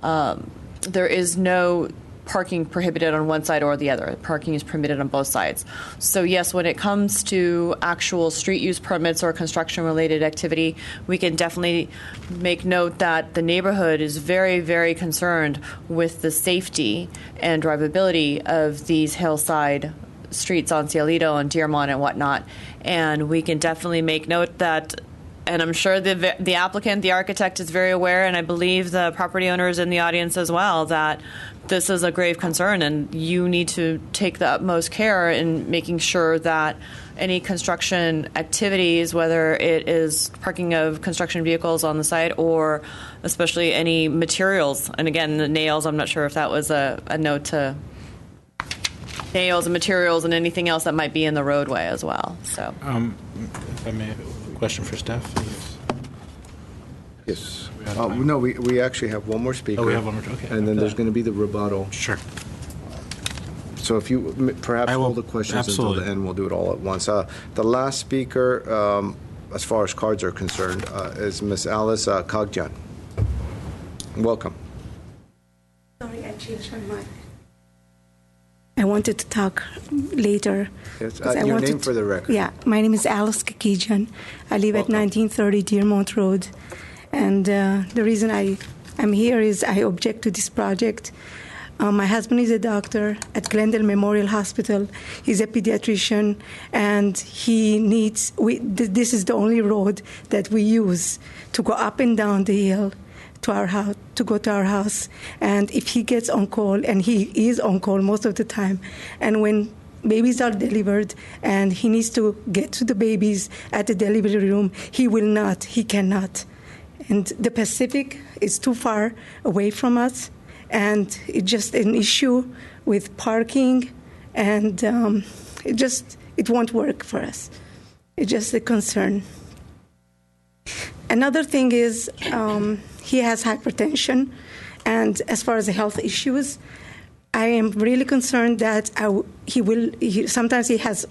there is no parking prohibited on one side or the other. Parking is permitted on both sides. So yes, when it comes to actual street use permits or construction-related activity, we can definitely make note that the neighborhood is very, very concerned with the safety and drivability of these hillside streets on Cielito and Deermont and whatnot. And we can definitely make note that, and I'm sure the applicant, the architect, is very aware, and I believe the property owner is in the audience as well, that this is a grave concern, and you need to take the utmost care in making sure that any construction activities, whether it is parking of construction vehicles on the site or especially any materials, and again, the nails, I'm not sure if that was a note to nails and materials and anything else that might be in the roadway as well. So,
if I may have a question for staff.
Yes. No, we actually have one more speaker.
Oh, we have one more. Okay.
And then there's going to be the rebuttal.
Sure.
So if you perhaps hold the questions until the end, we'll do it all at once. The last speaker, as far as cards are concerned, is Ms. Alice Kagjan. Welcome.
Sorry, I changed my mind. I wanted to talk later.
Yes, your name for the record.
Yeah, my name is Alice Kakijan. I live at 1930 Deermont Road. And the reason I'm here is I object to this project. My husband is a doctor at Glendale Memorial Hospital. He's a pediatrician, and he needs, this is the only road that we use to go up and down the hill to our house, to go to our house. And if he gets on call, and he is on call most of the time, and when babies are delivered and he needs to get to the babies at the delivery room, he cannot. And the Pacific is too far away from us, and it's just an issue with parking, and it won't work for us. It's just a concern. Another thing is he has hypertension, and as far as the health issues, I am really concerned that sometimes he has,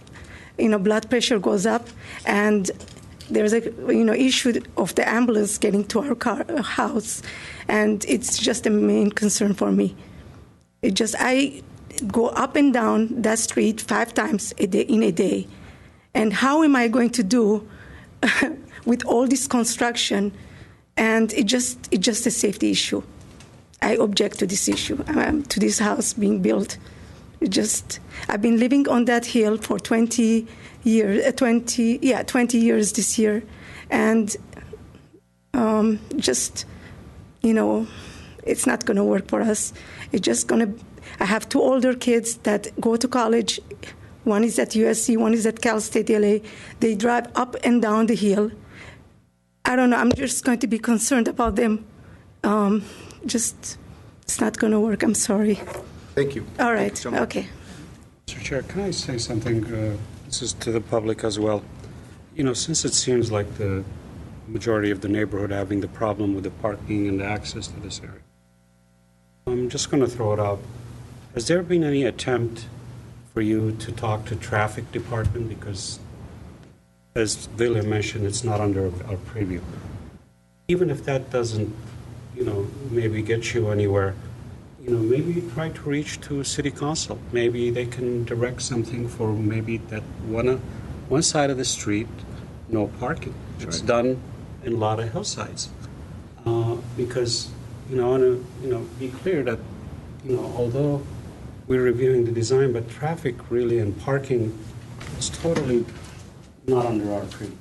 blood pressure goes up, and there's a issue of the ambulance getting to our house, and it's just a main concern for me. I go up and down that street 5 times in a day, and how am I going to do with all this construction? And it's just a safety issue. I object to this issue, to this house being built. I've been living on that hill for 20 years, 20 years this year, and it's not going to work for us. I have 2 older kids that go to college. One is at USC, one is at Cal State LA. They drive up and down the hill. I don't know. I'm just going to be concerned about them. It's not going to work. I'm sorry.
Thank you.
All right.
Thank you so much.
Okay.
Mr. Chair, can I say something? This is to the public as well. Since it seems like the majority of the neighborhood having the problem with the parking and the access to this area, I'm just going to throw it out. Has there been any attempt for you to talk to traffic department? Because, as William mentioned, it's not under our preview. Even if that doesn't, maybe get you anywhere, maybe try to reach to city council. Maybe they can direct something for maybe that one side of the street, no parking. It's done in a lot of hillsides. Because, I want to, be clear that, although we're reviewing the design, but traffic really and parking is totally not under our preview.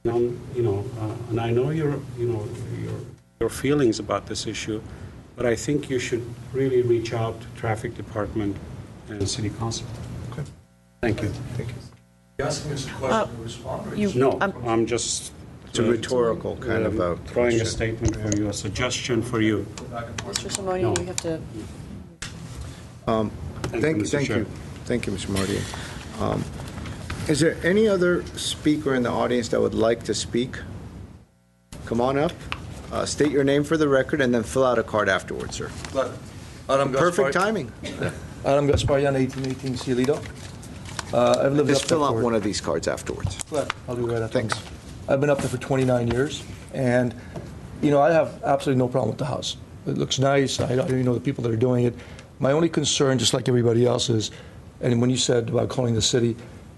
And I know your feelings about this issue, but I think you should really reach out to traffic department and city council.
Okay.
Thank you.
Thank you. You asking us a question to respond? Or
No, I'm just.
It's a rhetorical kind of a
throwing
question.
a statement for you, a suggestion for you.
Mr. Simone,
No.
we have to.
Thank you, Mr. Marty. Is there any other speaker in the audience that would like to speak? Come on up, state your name for the record, and then fill out a card afterwards, sir.
Adam
Perfect
Gaspar-
timing.
Adam Gasparian, 1818 Cielito. I've lived
Just
up there
fill out
for-
one of these cards afterwards.
Glad. I'll do that after.
Thanks.
I've been up there for 29 years, and, I have absolutely no problem with the house. It looks nice. I don't even know the people that are doing it. My only concern, just like everybody else, is, and when you said about calling the city,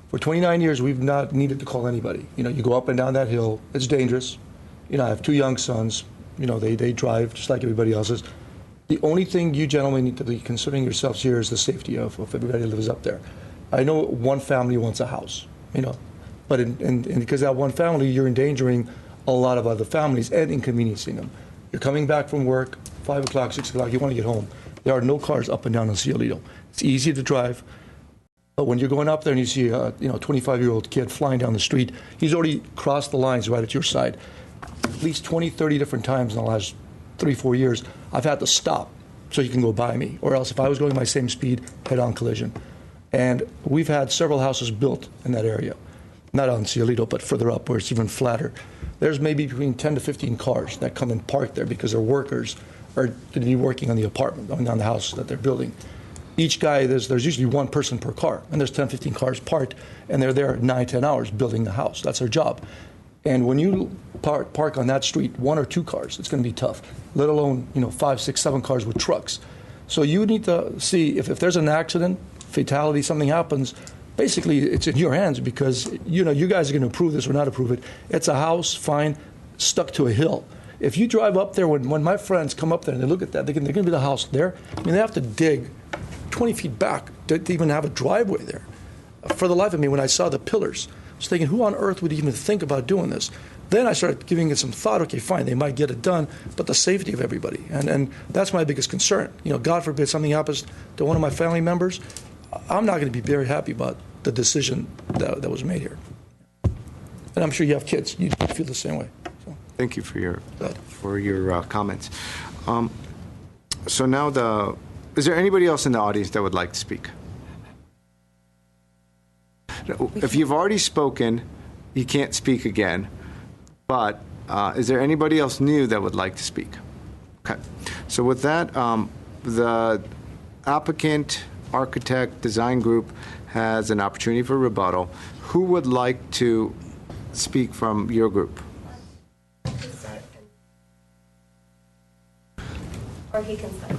for 29 years, we've not needed to call anybody. You go up and down that hill. It's dangerous. I have 2 young sons. They drive just like everybody else's. The only thing you gentlemen need to be considering yourselves here is the safety of everybody that lives up there. I know one family wants a house, but and because that one family, you're endangering a lot of other families and inconveniencing them. You're coming back from work, 5 o'clock, 6 o'clock, you want to get home. There are no cars up and down on Cielito. It's easy to drive. But when you're going up there and you see a 25-year-old kid flying down the street, he's already crossed the lines right at your side. At least 20, 30 different times in the last 3, 4 years, I've had to stop so you can go by me. Or else if I was going my same speed, head-on collision. And we've had several houses built in that area. Not on Cielito, but further up where it's even flatter. There's maybe between 10 to 15 cars that come and park there because their workers are going to be working on the apartment, on the house that they're building. Each guy, there's usually one person per car, and there's 10, 15 cars parked, and they're there 9, 10 hours building the house. That's their job. And when you park on that street, 1 or 2 cars, it's going to be tough, let alone 5, 6, 7 cars with trucks. So you need to see if there's an accident, fatality, something happens, basically it's in your hands because you guys are going to approve this or not approve it. It's a house, fine, stuck to a hill. If you drive up there, when my friends come up there and they look at that, they're going to be the house there. They have to dig 20 feet back to even have a driveway there. For the life of me, when I saw the pillars, I was thinking, who on earth would even think about doing this? Then I started giving it some thought. Okay, fine, they might get it done, but the safety of everybody, and that's my biggest concern. God forbid something happens to one of my family members, I'm not going to be very happy about the decision that was made here. And I'm sure you have kids. You feel the same way. So.
Thank you for your comments. So now is there anybody else in the audience that would like to speak? If you've already spoken, you can't speak again. But Is there anybody else new that would like to speak? Okay. So with that, the applicant, architect, design group has an opportunity for rebuttal. Who would like to speak from your group?
Or he can start.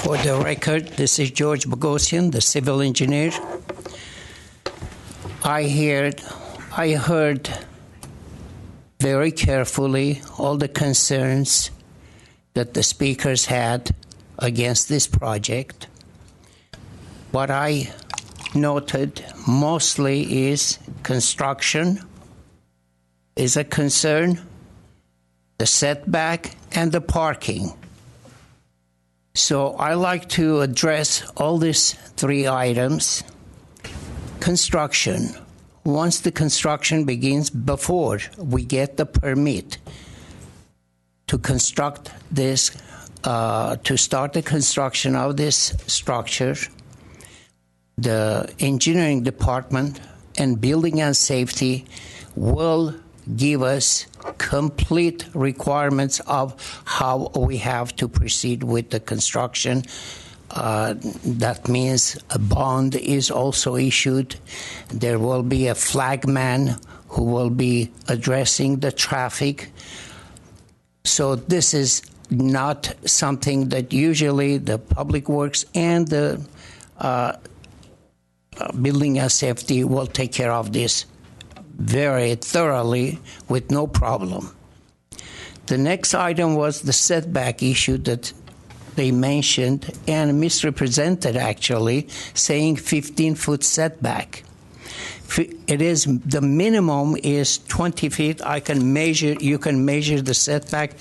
For the record, this is George Bogosian, the civil engineer. I heard very carefully all the concerns that the speakers had against this project. What I noted mostly is construction is a concern, the setback, and the parking. So I like to address all these three items. Construction. Once the construction begins, before we get the permit to construct this, to start the construction of this structure, the engineering department and building and safety will give us complete requirements of how we have to proceed with the construction. That means a bond is also issued. There will be a flagman who will be addressing the traffic. So this is not something that usually the public works and the building and safety will take care of this very thoroughly with no problem. The next item was the setback issue that they mentioned and misrepresented, actually, saying 15-foot setback. It is, the minimum is 20 feet. You can measure the setback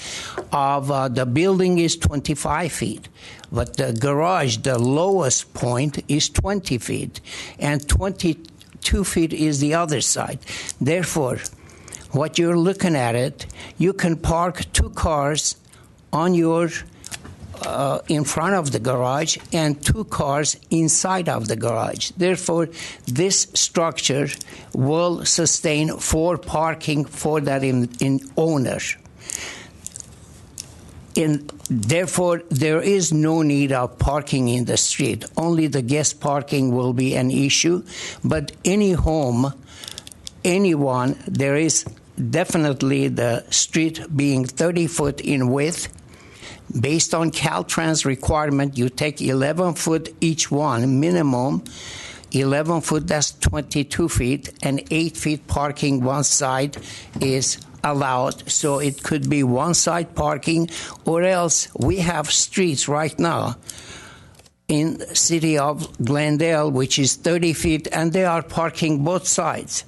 of the building is 25 feet. But the garage, the lowest point, is 20 feet. And 22 feet is the other side. Therefore, what you're looking at it, you can park 2 cars on your in front of the garage and 2 cars inside of the garage. Therefore, this structure will sustain 4 parking for that owner. Therefore, there is no need of parking in the street. Only the guest parking will be an issue. But any home, anyone, there is definitely the street being 30 foot in width. Based on Caltrans requirement, you take 11 foot each one, minimum. 11 foot, that's 22 feet, and 8 feet parking one side is allowed. So it could be one side parking, or else we have streets right now in the city of Glendale, which is 30 feet, and they are parking both sides.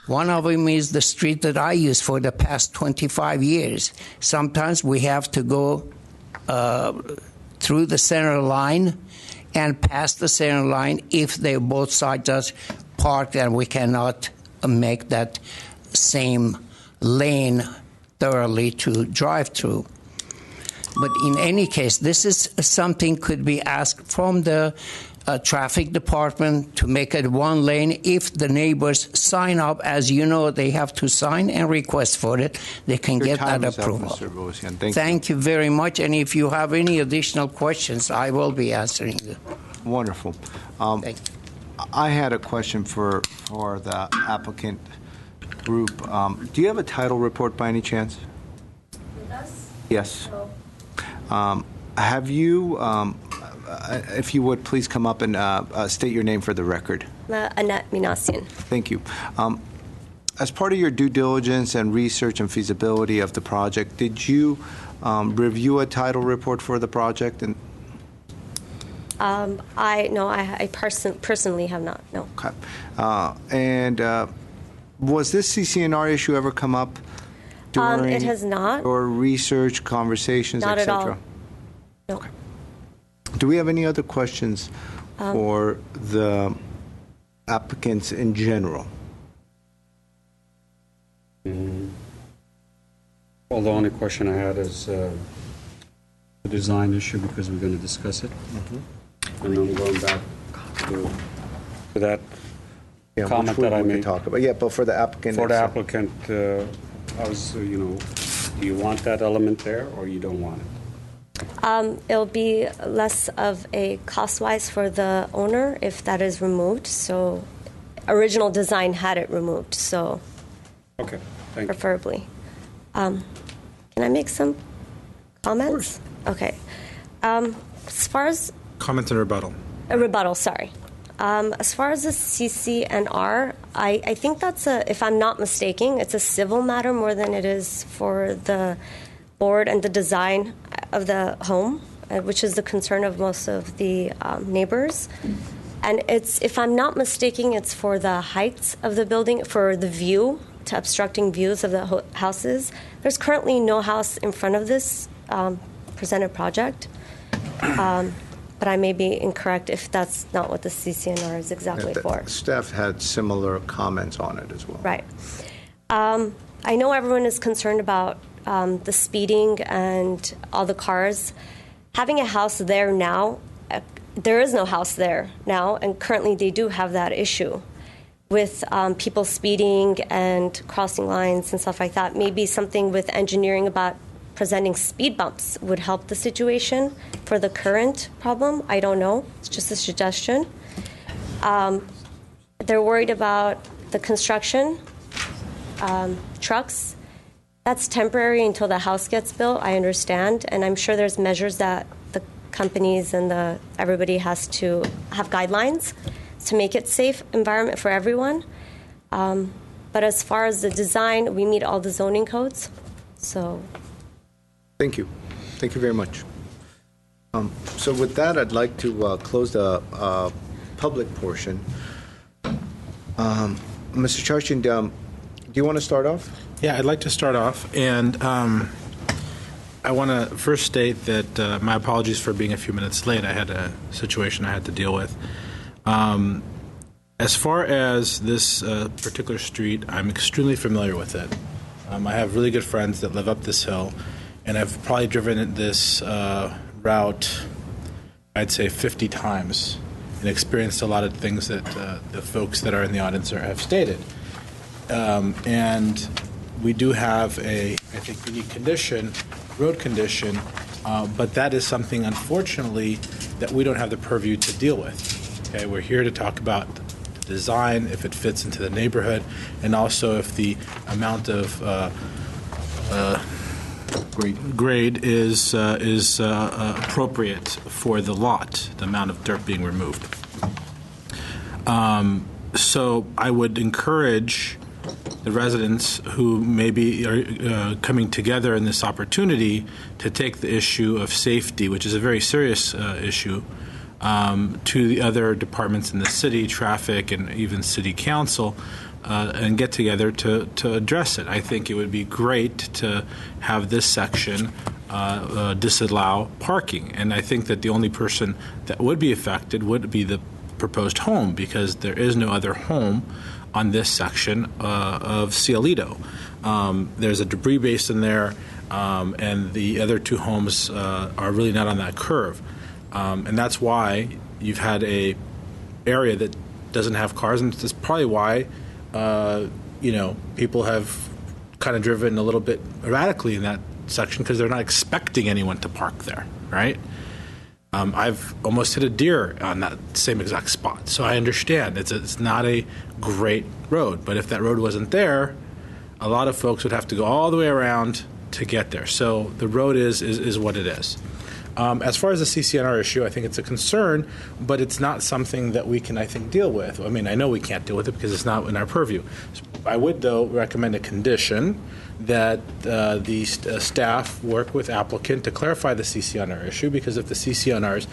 One of them is the street that I use for the past 25 years. Sometimes we have to go through the center line and past the center line if they both sides are parked, and we cannot make that same lane thoroughly to drive through. But in any case, this is something could be asked from the traffic department to make it one lane. If the neighbors sign up, as you know, they have to sign and request for it, they can get that approval. Thank you very much. And if you have any additional questions, I will be answering them.
Wonderful.
Thank you.
I had a question for the applicant group. Do you have a title report by any chance?
With us?
Yes.
No.
Have you, if you would, please come up and state your name for the record.
Annette Minasian.
Thank you. As part of your due diligence and research and feasibility of the project, did you review a title report for the project? And
I personally have not. No.
Okay. And was this CCNR issue ever come up during
it has not.
Or research, conversations,
Not
etc.?
at all. No.
Okay. Do we have any other questions for the applicants in general?
Well, the only question I had is the design issue, because we're going to discuss it. And I'm going back to that.
Yeah,
comment
which
that I
we could
made.
talk about. Yeah, but for the applicant.
For the applicant, I was, do you want that element there or you don't want it?
It'll be less of a cost-wise for the owner if that is removed. So, original design had it removed. So,
okay, thank
preferably. Can I make some comments? Okay. As far as
Comments and rebuttal.
a rebuttal, sorry. As far as the CCNR, I think that's if I'm not mistaken, it's a civil matter more than it is for the board and the design of the home, which is the concern of most of the neighbors. And if I'm not mistaken, it's for the heights of the building, for the view, to obstructing views of the houses. There's currently no house in front of this presented project. But I may be incorrect if that's not what the CCNR is exactly for.
Staff had similar comments on it as well.
Right. I know everyone is concerned about the speeding and all the cars. Having a house there now, there is no house there now, and currently they do have that issue with people speeding and crossing lines and stuff like that. Maybe something with engineering about presenting speed bumps would help the situation for the current problem. I don't know. It's just a suggestion. They're worried about the construction, trucks. That's temporary until the house gets built, I understand. And I'm sure there's measures that the companies and everybody has to have guidelines to make it safe environment for everyone. But as far as the design, we meet all the zoning codes. So.
Thank you. Thank you very much. So with that, I'd like to close the public portion. Mr. Charchin, do you want to start off?
Yeah, I'd like to start off, and I want to first state that my apologies for being a few minutes late. I had a situation I had to deal with. As far as this particular street, I'm extremely familiar with it. I have really good friends that live up this hill, and I've probably driven this route, I'd say 50 times, and experienced a lot of things that the folks that are in the audience have stated. And we do have I think, unique condition, road condition, but that is something, unfortunately, that we don't have the purview to deal with. Okay, we're here to talk about the design, if it fits into the neighborhood, and also if the amount of grade is appropriate for the lot, the amount of dirt being removed. So I would encourage the residents who maybe are coming together in this opportunity to take the issue of safety, which is a very serious issue, to the other departments in the city, traffic, and even city council, and get together to address it. I think it would be great to have this section disallow parking. And I think that the only person that would be affected would be the proposed home, because there is no other home on this section of Cielito. There's a debris basin there, and the other two homes are really not on that curve. And that's why you've had a area that doesn't have cars, and that's probably why people have kind of driven a little bit erratically in that section, because they're not expecting anyone to park there, right? I've almost hit a deer on that same exact spot, so I understand it's not a great road. But if that road wasn't there, a lot of folks would have to go all the way around to get there. So the road is what it is. As far as the CCNR issue, I think it's a concern, but it's not something that we can, I think, deal with. I mean, I know we can't deal with it because it's not in our purview. I would, though, recommend a condition that the staff work with applicant to clarify the CCNR issue, because if the CCNRs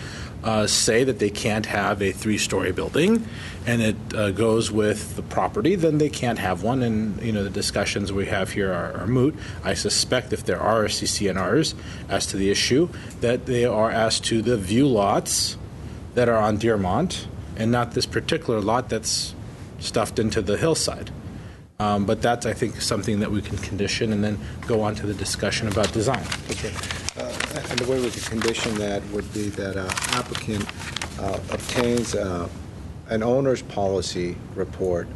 say that they can't have a 3-story building and it goes with the property, then they can't have one, and the discussions we have here are moot. I suspect if there are CCNRs as to the issue, that they are as to the view lots that are on Deermont and not this particular lot that's stuffed into the hillside. But that's, I think, something that we can condition and then go on to the discussion about design.
Okay. And the way we could condition that would be that applicant obtains an owner's policy report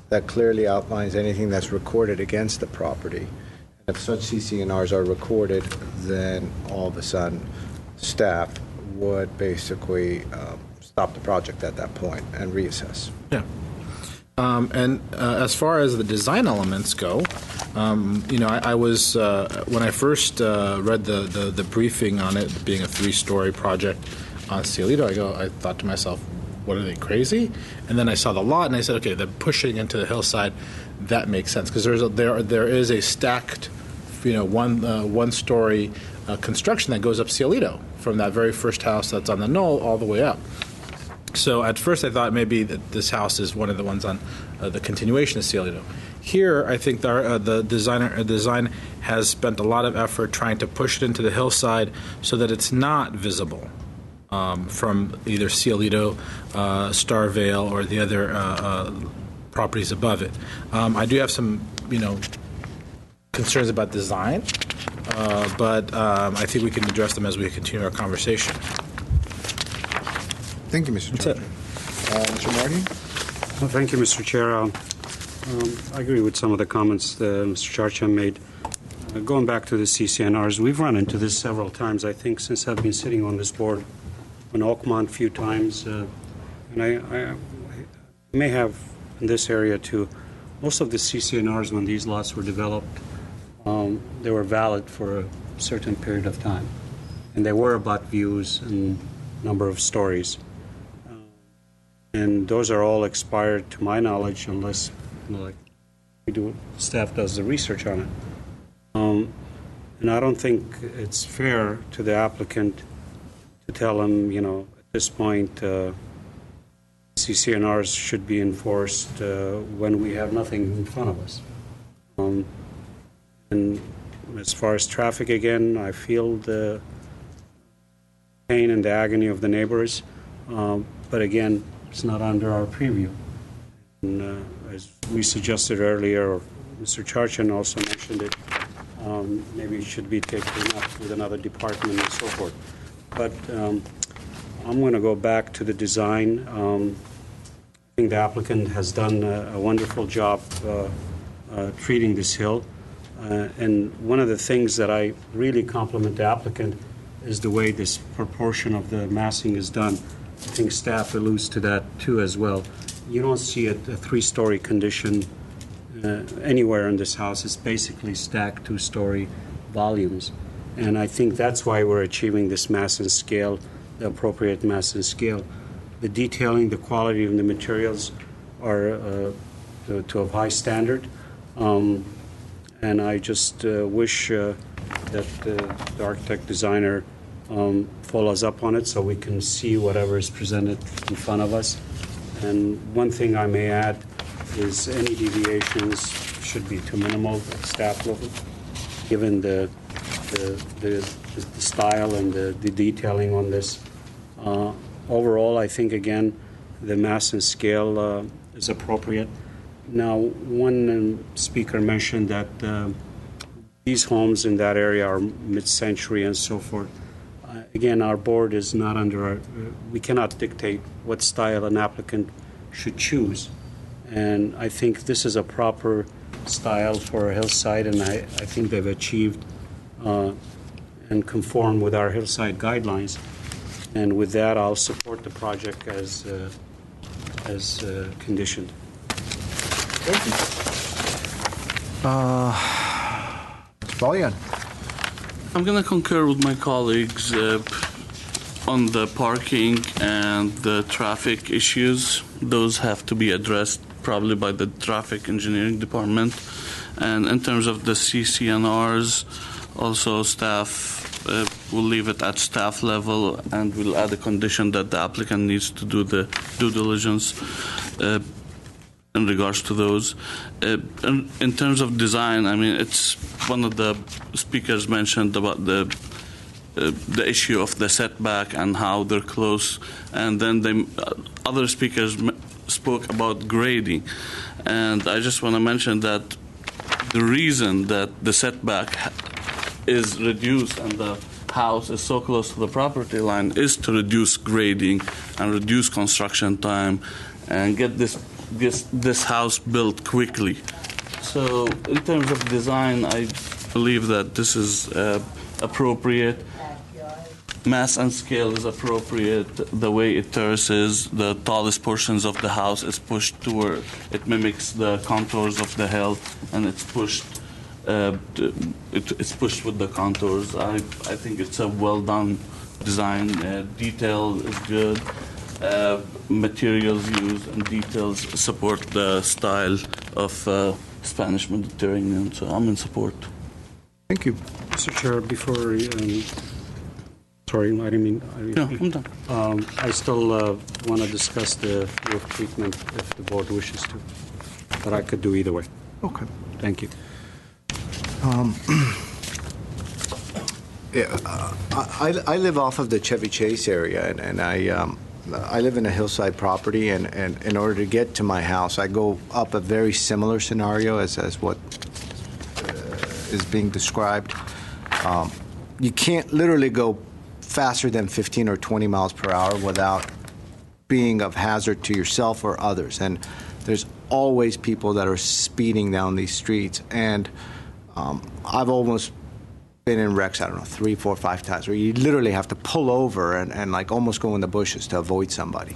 that clearly outlines anything that's recorded against the property. If such CCNRs are recorded, then all of a sudden staff would basically stop the project at that point and reassess.
Yeah. And as far as the design elements go, I was when I first read the briefing on it being a 3-story project on Cielito, I thought to myself, what are they, crazy? And then I saw the lot and I said, okay, they're pushing into the hillside. That makes sense because there is a stacked, one-story construction that goes up Cielito from that very first house that's on the knoll all the way up. So at first I thought maybe that this house is one of the ones on the continuation of Cielito. Here, I think the design has spent a lot of effort trying to push it into the hillside so that it's not visible from either Cielito, Starvale, or the other properties above it. I do have some, concerns about design, but I think we can address them as we continue our conversation.
Thank you, Mr. Chair. Mr. Marty?
Well, thank you, Mr. Chair. I agree with some of the comments that Mr. Charcham made. Going back to the CCNRs, we've run into this several times, I think, since I've been sitting on this board. On Oakmont a few times, and I may have in this area too. Most of the CCNRs, when these lots were developed, they were valid for a certain period of time, and they were about views and number of stories. And those are all expired, to my knowledge, unless staff does the research on it. And I don't think it's fair to the applicant to tell them, at this point, CCNRs should be enforced when we have nothing in front of us. And as far as traffic, again, I feel the pain and the agony of the neighbors, but again, it's not under our preview. And as we suggested earlier, or Mr. Charchan also mentioned it, maybe it should be taken up with another department and so forth. But I'm going to go back to the design. I think the applicant has done a wonderful job treating this hill. And one of the things that I really compliment the applicant is the way this proportion of the massing is done. I think staff alludes to that too as well. You don't see a 3-story condition anywhere in this house. It's basically stacked 2-story volumes. And I think that's why we're achieving this mass and scale, the appropriate mass and scale. The detailing, the quality of the materials are to a high standard. And I just wish that the architect designer follows up on it so we can see whatever is presented in front of us. And one thing I may add is any deviations should be too minimal at staff level, given the style and the detailing on this. Overall, I think, again, the mass and scale is appropriate. Now, one speaker mentioned that these homes in that area are mid-century and so forth. Again, our board is not under we cannot dictate what style an applicant should choose. And I think this is a proper style for a hillside, and I think they've achieved and conform with our hillside guidelines. And with that, I'll support the project as conditioned.
Thank you. Balian.
I'm going to concur with my colleagues on the parking and the traffic issues. Those have to be addressed probably by the traffic engineering department. And in terms of the CCNRs, also staff will leave it at staff level, and we'll add a condition that the applicant needs to do the due diligence in regards to those. In terms of design, I mean, it's one of the speakers mentioned about the issue of the setback and how they're close, and then other speakers spoke about grading. And I just want to mention that the reason that the setback is reduced and the house is so close to the property line is to reduce grading and reduce construction time and get this house built quickly. So in terms of design, I believe that this is appropriate. Mass and scale is appropriate. The way it terraces, the tallest portions of the house is pushed to where it mimics the contours of the hill, and it's pushed. It's pushed with the contours. I think it's a well done design. Detail is good. Materials used and details support the style of Spanish Mediterranean. So I'm in support.
Thank you,
Mr. Chair. Before, sorry, I didn't mean.
No, I'm done.
I still want to discuss the roof treatment if the board wishes to, but I could do either way.
Okay.
Thank you.
I live off of the Chevy Chase area, and I live in a hillside property, and in order to get to my house, I go up a very similar scenario as what is being described. You can't literally go faster than 15 or 20 miles per hour without being of hazard to yourself or others. And there's always people that are speeding down these streets. And I've almost been in wrecks, I don't know, 3, 4, 5 times, where you literally have to pull over and like almost go in the bushes to avoid somebody.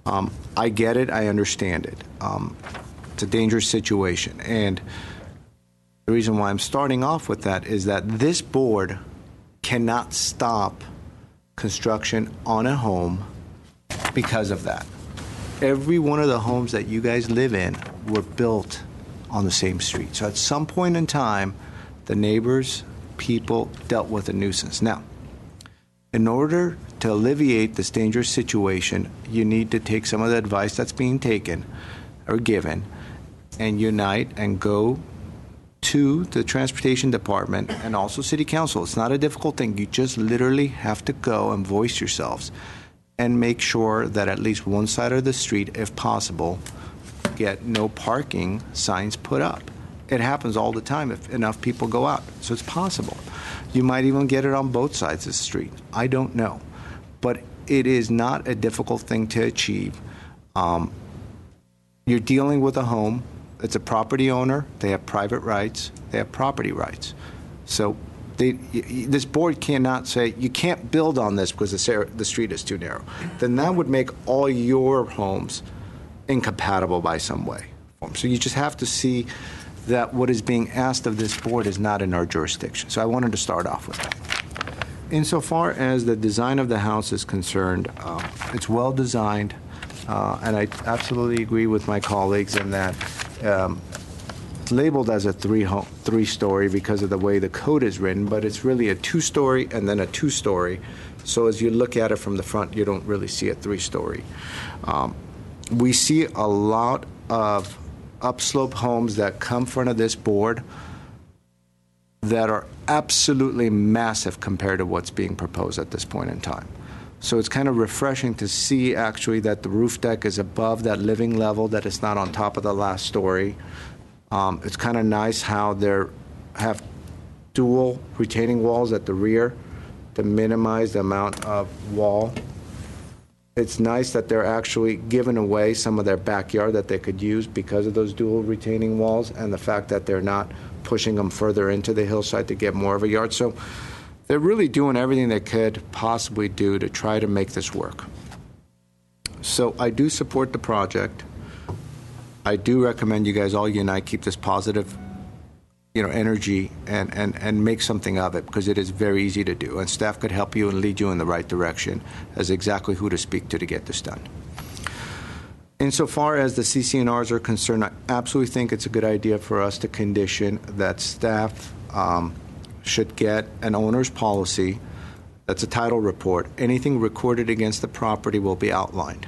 I get it. I understand it. It's a dangerous situation. And the reason why I'm starting off with that is that this board cannot stop construction on a home because of that. Every one of the homes that you guys live in were built on the same street. So at some point in time, the neighbors, people dealt with a nuisance. Now, in order to alleviate this dangerous situation, you need to take some of the advice that's being taken or given and unite and go to the transportation department and also city council. It's not a difficult thing. You just literally have to go and voice yourselves and make sure that at least one side of the street, if possible, get no parking signs put up. It happens all the time if enough people go out. So it's possible. You might even get it on both sides of the street. I don't know. But it is not a difficult thing to achieve. You're dealing with a home. It's a property owner. They have private rights. They have property rights. So this board cannot say, you can't build on this because the street is too narrow. Then that would make all your homes incompatible by some way. So you just have to see that what is being asked of this board is not in our jurisdiction. So I wanted to start off with that. Insofar as the design of the house is concerned, it's well designed, and I absolutely agree with my colleagues in that it's labeled as a three-story because of the way the code is written, but it's really a 2-story and then a 2-story. So as you look at it from the front, you don't really see a 3-story. We see a lot of upslope homes that come in front of this board that are absolutely massive compared to what's being proposed at this point in time. So it's kind of refreshing to see actually that the roof deck is above that living level, that it's not on top of the last story. It's kind of nice how they have dual retaining walls at the rear to minimize the amount of wall. It's nice that they're actually giving away some of their backyard that they could use because of those dual retaining walls and the fact that they're not pushing them further into the hillside to get more of a yard. So they're really doing everything they could possibly do to try to make this work. So I do support the project. I do recommend you guys all unite, keep this positive, energy and make something of it because it is very easy to do. And staff could help you and lead you in the right direction as exactly who to speak to get this done. Insofar as the CC&Rs are concerned, I absolutely think it's a good idea for us to condition that staff should get an owner's policy. That's a title report. Anything recorded against the property will be outlined.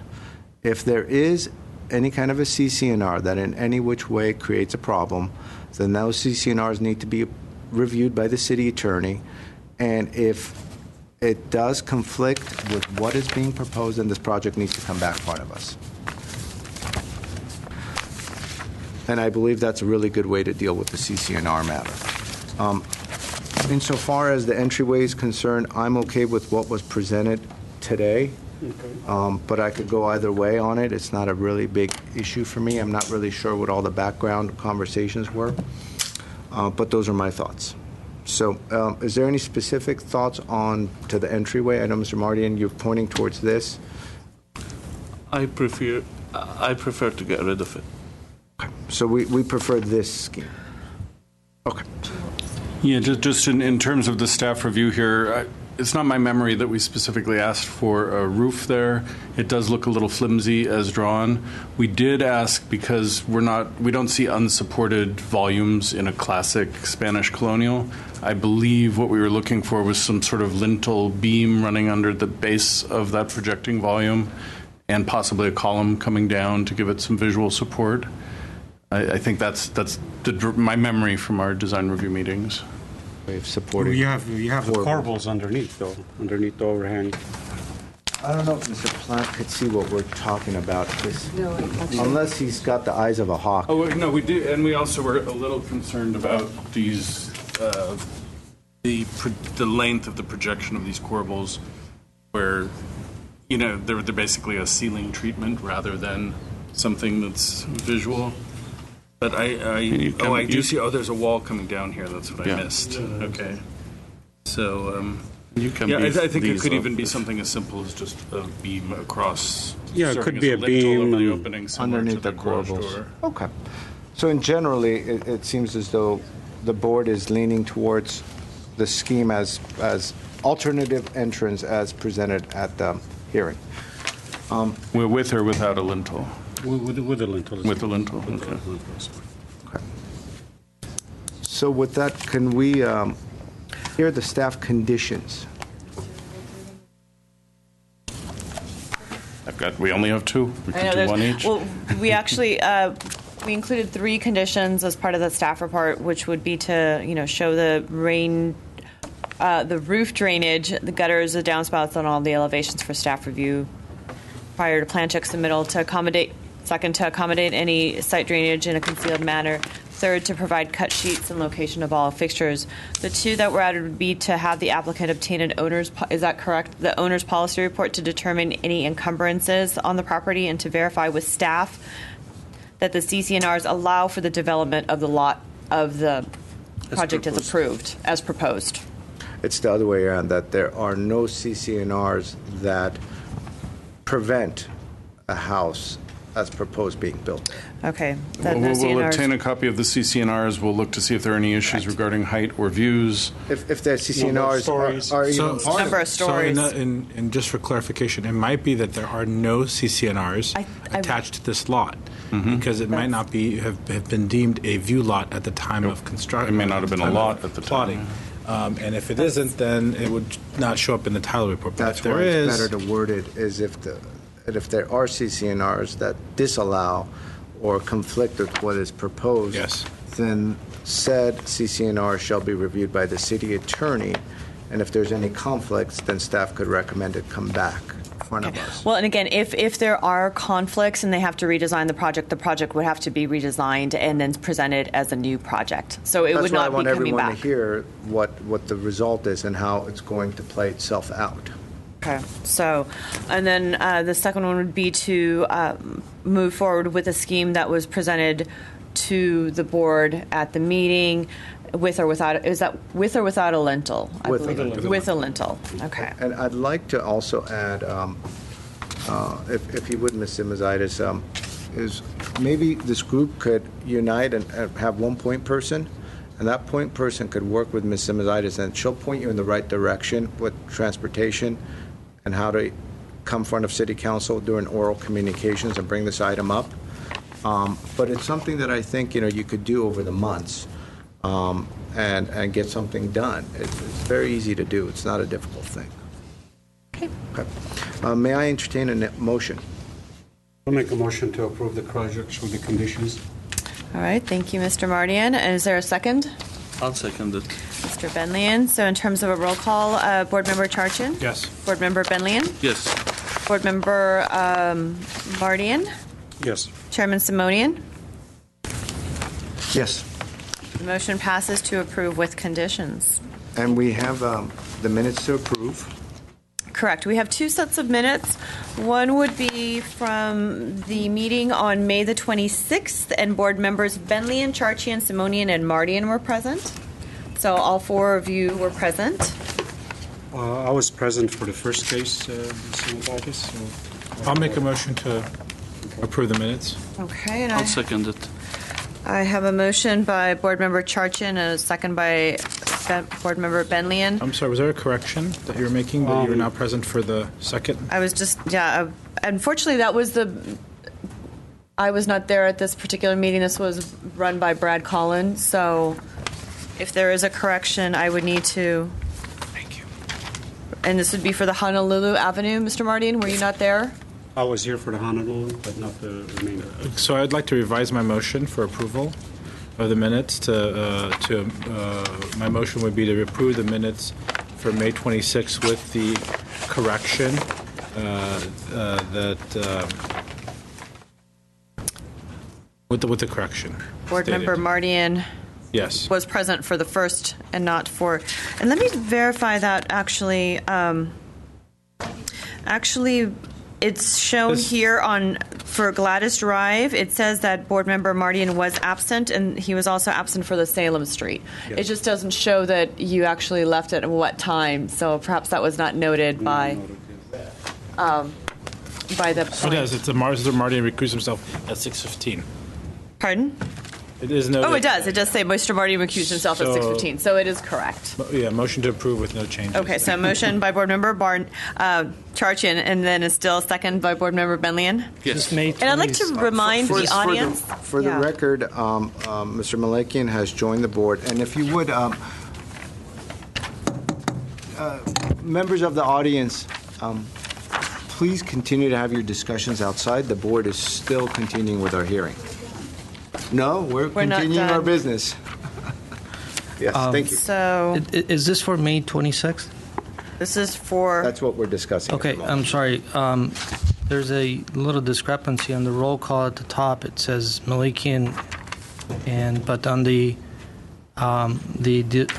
If there is any kind of a CC&R that in any which way creates a problem, then those CC&Rs need to be reviewed by the city attorney. And if it does conflict with what is being proposed, then this project needs to come back in front of us. And I believe that's a really good way to deal with the CC&R matter. Insofar as the entryway is concerned, I'm okay with what was presented today. But I could go either way on it. It's not a really big issue for me. I'm not really sure what all the background conversations were, but those are my thoughts. So is there any specific thoughts on to the entryway? I know, Mr. Mardian, you're pointing towards this.
I prefer to get rid of it.
So we prefer this scheme. Okay.
Yeah, just in terms of the staff review here, it's not my memory that we specifically asked for a roof there. It does look a little flimsy as drawn. We did ask because we don't see unsupported volumes in a classic Spanish colonial. I believe what we were looking for was some sort of lintel beam running under the base of that projecting volume and possibly a column coming down to give it some visual support. I think that's my memory from our design review meetings.
We've supported.
You have the corbels underneath, though, underneath the overhang.
I don't know if Mr. Plant could see what we're talking about, unless he's got the eyes of a hawk.
Oh, no, we did, and we also were a little concerned about these, the length of the projection of these corbels, where, they're basically a ceiling treatment rather than something that's visual. But I do see. Oh, there's a wall coming down here. That's what I missed. Okay. So, I think it could even be something as simple as just a beam across.
Yeah, it could be a beam
the opening
underneath the corbels. Okay. So, generally, it seems as though the board is leaning towards the scheme as alternative entrance as presented at the hearing.
We're with or without a lintel.
With a lintel.
With a lintel, okay.
Okay. So with that, can we hear the staff conditions?
We only have two. We can do one each.
Well, we actually, we included 3 conditions as part of the staff report, which would be to, show the the roof drainage, the gutters, the downspouts, and all the elevations for staff review prior to plan check submittal to accommodate. Second, to accommodate any site drainage in a concealed manner. Third, to provide cut sheets and location of all fixtures. The 2 that were added would be to have the applicant obtain an owner's, is that correct? The owner's policy report to determine any encumbrances on the property and to verify with staff that the CCNRs allow for the development of the lot of the project as approved, as proposed.
It's the other way around, that there are no CCNRs that prevent a house as proposed being built.
Okay.
We'll obtain a copy of the CCNRs. We'll look to see if there are any issues regarding height or views.
If the CCNRs are even part
number of stories.
And just for clarification, it might be that there are no CCNRs attached to this lot, because it might not be have been deemed a view lot at the time of construction.
It may not have been a lot at the time.
And if it isn't, then it would not show up in the title report. But
that's why it's better to word it as if there are CCNRs that disallow or conflict with what is proposed, then said CCNR shall be reviewed by the city attorney, and if there's any conflicts, then staff could recommend it come back in front of us.
Well, and again, if there are conflicts and they have to redesign the project would have to be redesigned and then presented as a new project. So it would not be coming back.
That's why I want everyone to hear what the result is and how it's going to play itself out.
Okay, so, and then the second one would be to move forward with a scheme that was presented to the board at the meeting with or without, is that with or without a lintel?
With a lintel.
With a lintel, okay.
And I'd like to also add, if you would, Ms. Simazidis, is maybe this group could unite and have one point person, and that point person could work with Ms. Simazidis, and she'll point you in the right direction with transportation and how to come in front of City Council during oral communications and bring this item up. But it's something that I think, you could do over the months and get something done. It's very easy to do. It's not a difficult thing. Okay. May I entertain a motion?
I'll make a motion to approve the project with the conditions.
All right, thank you, Mr. Mardian. And is there a second?
I'll second it.
Mr. Benlian. So in terms of a roll call, Board Member Charchin?
Yes.
Board Member Benlian?
Yes.
Board Member Mardian?
Yes.
Chairman Simonian?
Yes.
The motion passes to approve with conditions.
And we have the minutes to approve.
Correct. We have 2 sets of minutes. One would be from the meeting on May the 26th, and board members Benlian, Charchian, Simonian, and Mardian were present. So all four of you were present.
I was present for the first case, Mr. Matakis, so.
I'll make a motion to approve the minutes.
Okay, and
I'll second it.
I have a motion by board member Charchian and a second by board member Benlian.
I'm sorry, was there a correction that you were making, that you were not present for the second?
I was just, unfortunately, I was not there at this particular meeting. This was run by Brad Collins, so if there is a correction, I would need to.
Thank you.
And this would be for the Honolulu Avenue, Mr. Mardian. Were you not there?
I was here for the Honolulu, but not the remainder.
So I'd like to revise my motion for approval of the minutes my motion would be to approve the minutes for May 26th with the correction with the correction.
Board
stated.
member Mardian.
Yes.
Was present for the first and not for. And let me verify that actually. It's shown here for Gladys Drive. It says that board member Mardian was absent, and he was also absent for the Salem Street.
Yes.
It just doesn't show that you actually left at what time. So perhaps that was not noted by the.
It is. It's Mr. Mardian recused himself at 6:15.
Pardon?
It is noted.
Oh, it does. It does say Mr. Mardian recused himself at 6:15. So it is correct.
Yeah, motion to approve with no changes.
Okay, so motion by board member Charchian, and then is still second by board member Benlian.
Yes.
And I'd like to remind the audience.
For the record, Mr. Malakian has joined the board, and if you would, members of the audience, please continue to have your discussions outside. The board is still continuing with our hearing. No, we're continuing our business. Yes, thank you.
So,
is this for May 26th?
This is for.
That's what we're discussing.
Okay, I'm sorry. There's a little discrepancy on the roll call at the top. It says Malakian, but on the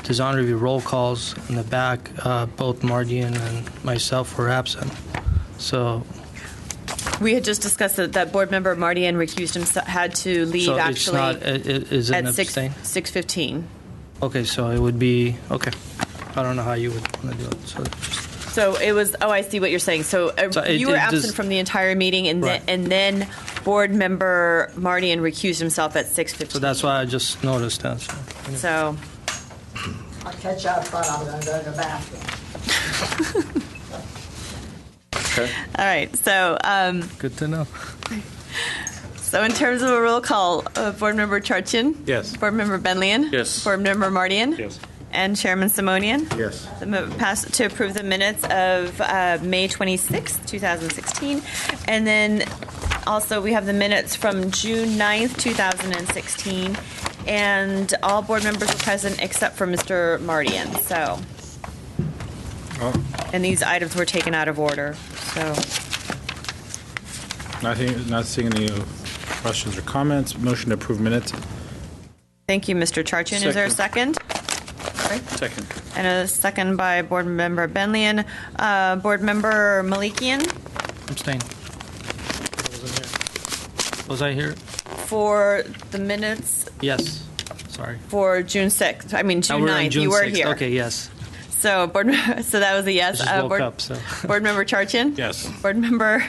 design review roll calls in the back, both Mardian and myself were absent. So.
We had just discussed that board member Mardian recused himself, had to leave
So
actually
is it
at
an abstain?
6:15.
Okay, so it would be, okay. I don't know how you would want to do it.
So it was, I see what you're saying. So you were absent from the entire meeting, and then board member Mardian recused himself at 6:15.
So that's why I just noticed that.
So.
I'll catch up, but I'm going to go to the bathroom.
Okay. All right. So.
Good to know.
So in terms of a roll call, board member Charchian.
Yes.
Board member Benlian.
Yes.
Board member Mardian.
Yes.
And Chairman Simonian.
Yes.
Pass to approve the minutes of May 26, 2016. And then also we have the minutes from June 9th, 2016. And all board members were present except for Mr. Mardian. So. And these items were taken out of order. So.
Not seeing any questions or comments. Motion to approve minutes.
Thank you, Mr. Charchian. Is there a second?
Second.
And a second by board member Benlian. Board member Malikian?
Abstain. Was I here?
For the minutes?
Yes. Sorry.
For June 6th. I mean, June
we're
9th.
June
You were
6th.
here.
Okay, yes.
So, so that was a yes.
I just woke up, so.
Board member Charchian?
Yes.
Board member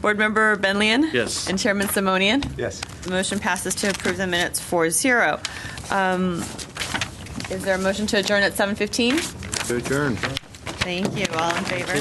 Benlian?
Yes.
And Chairman Simonian?
Yes.
The motion passes to approve the minutes 4-0. Is there a motion to adjourn at 7:15?
To adjourn.
Thank you. All in favor?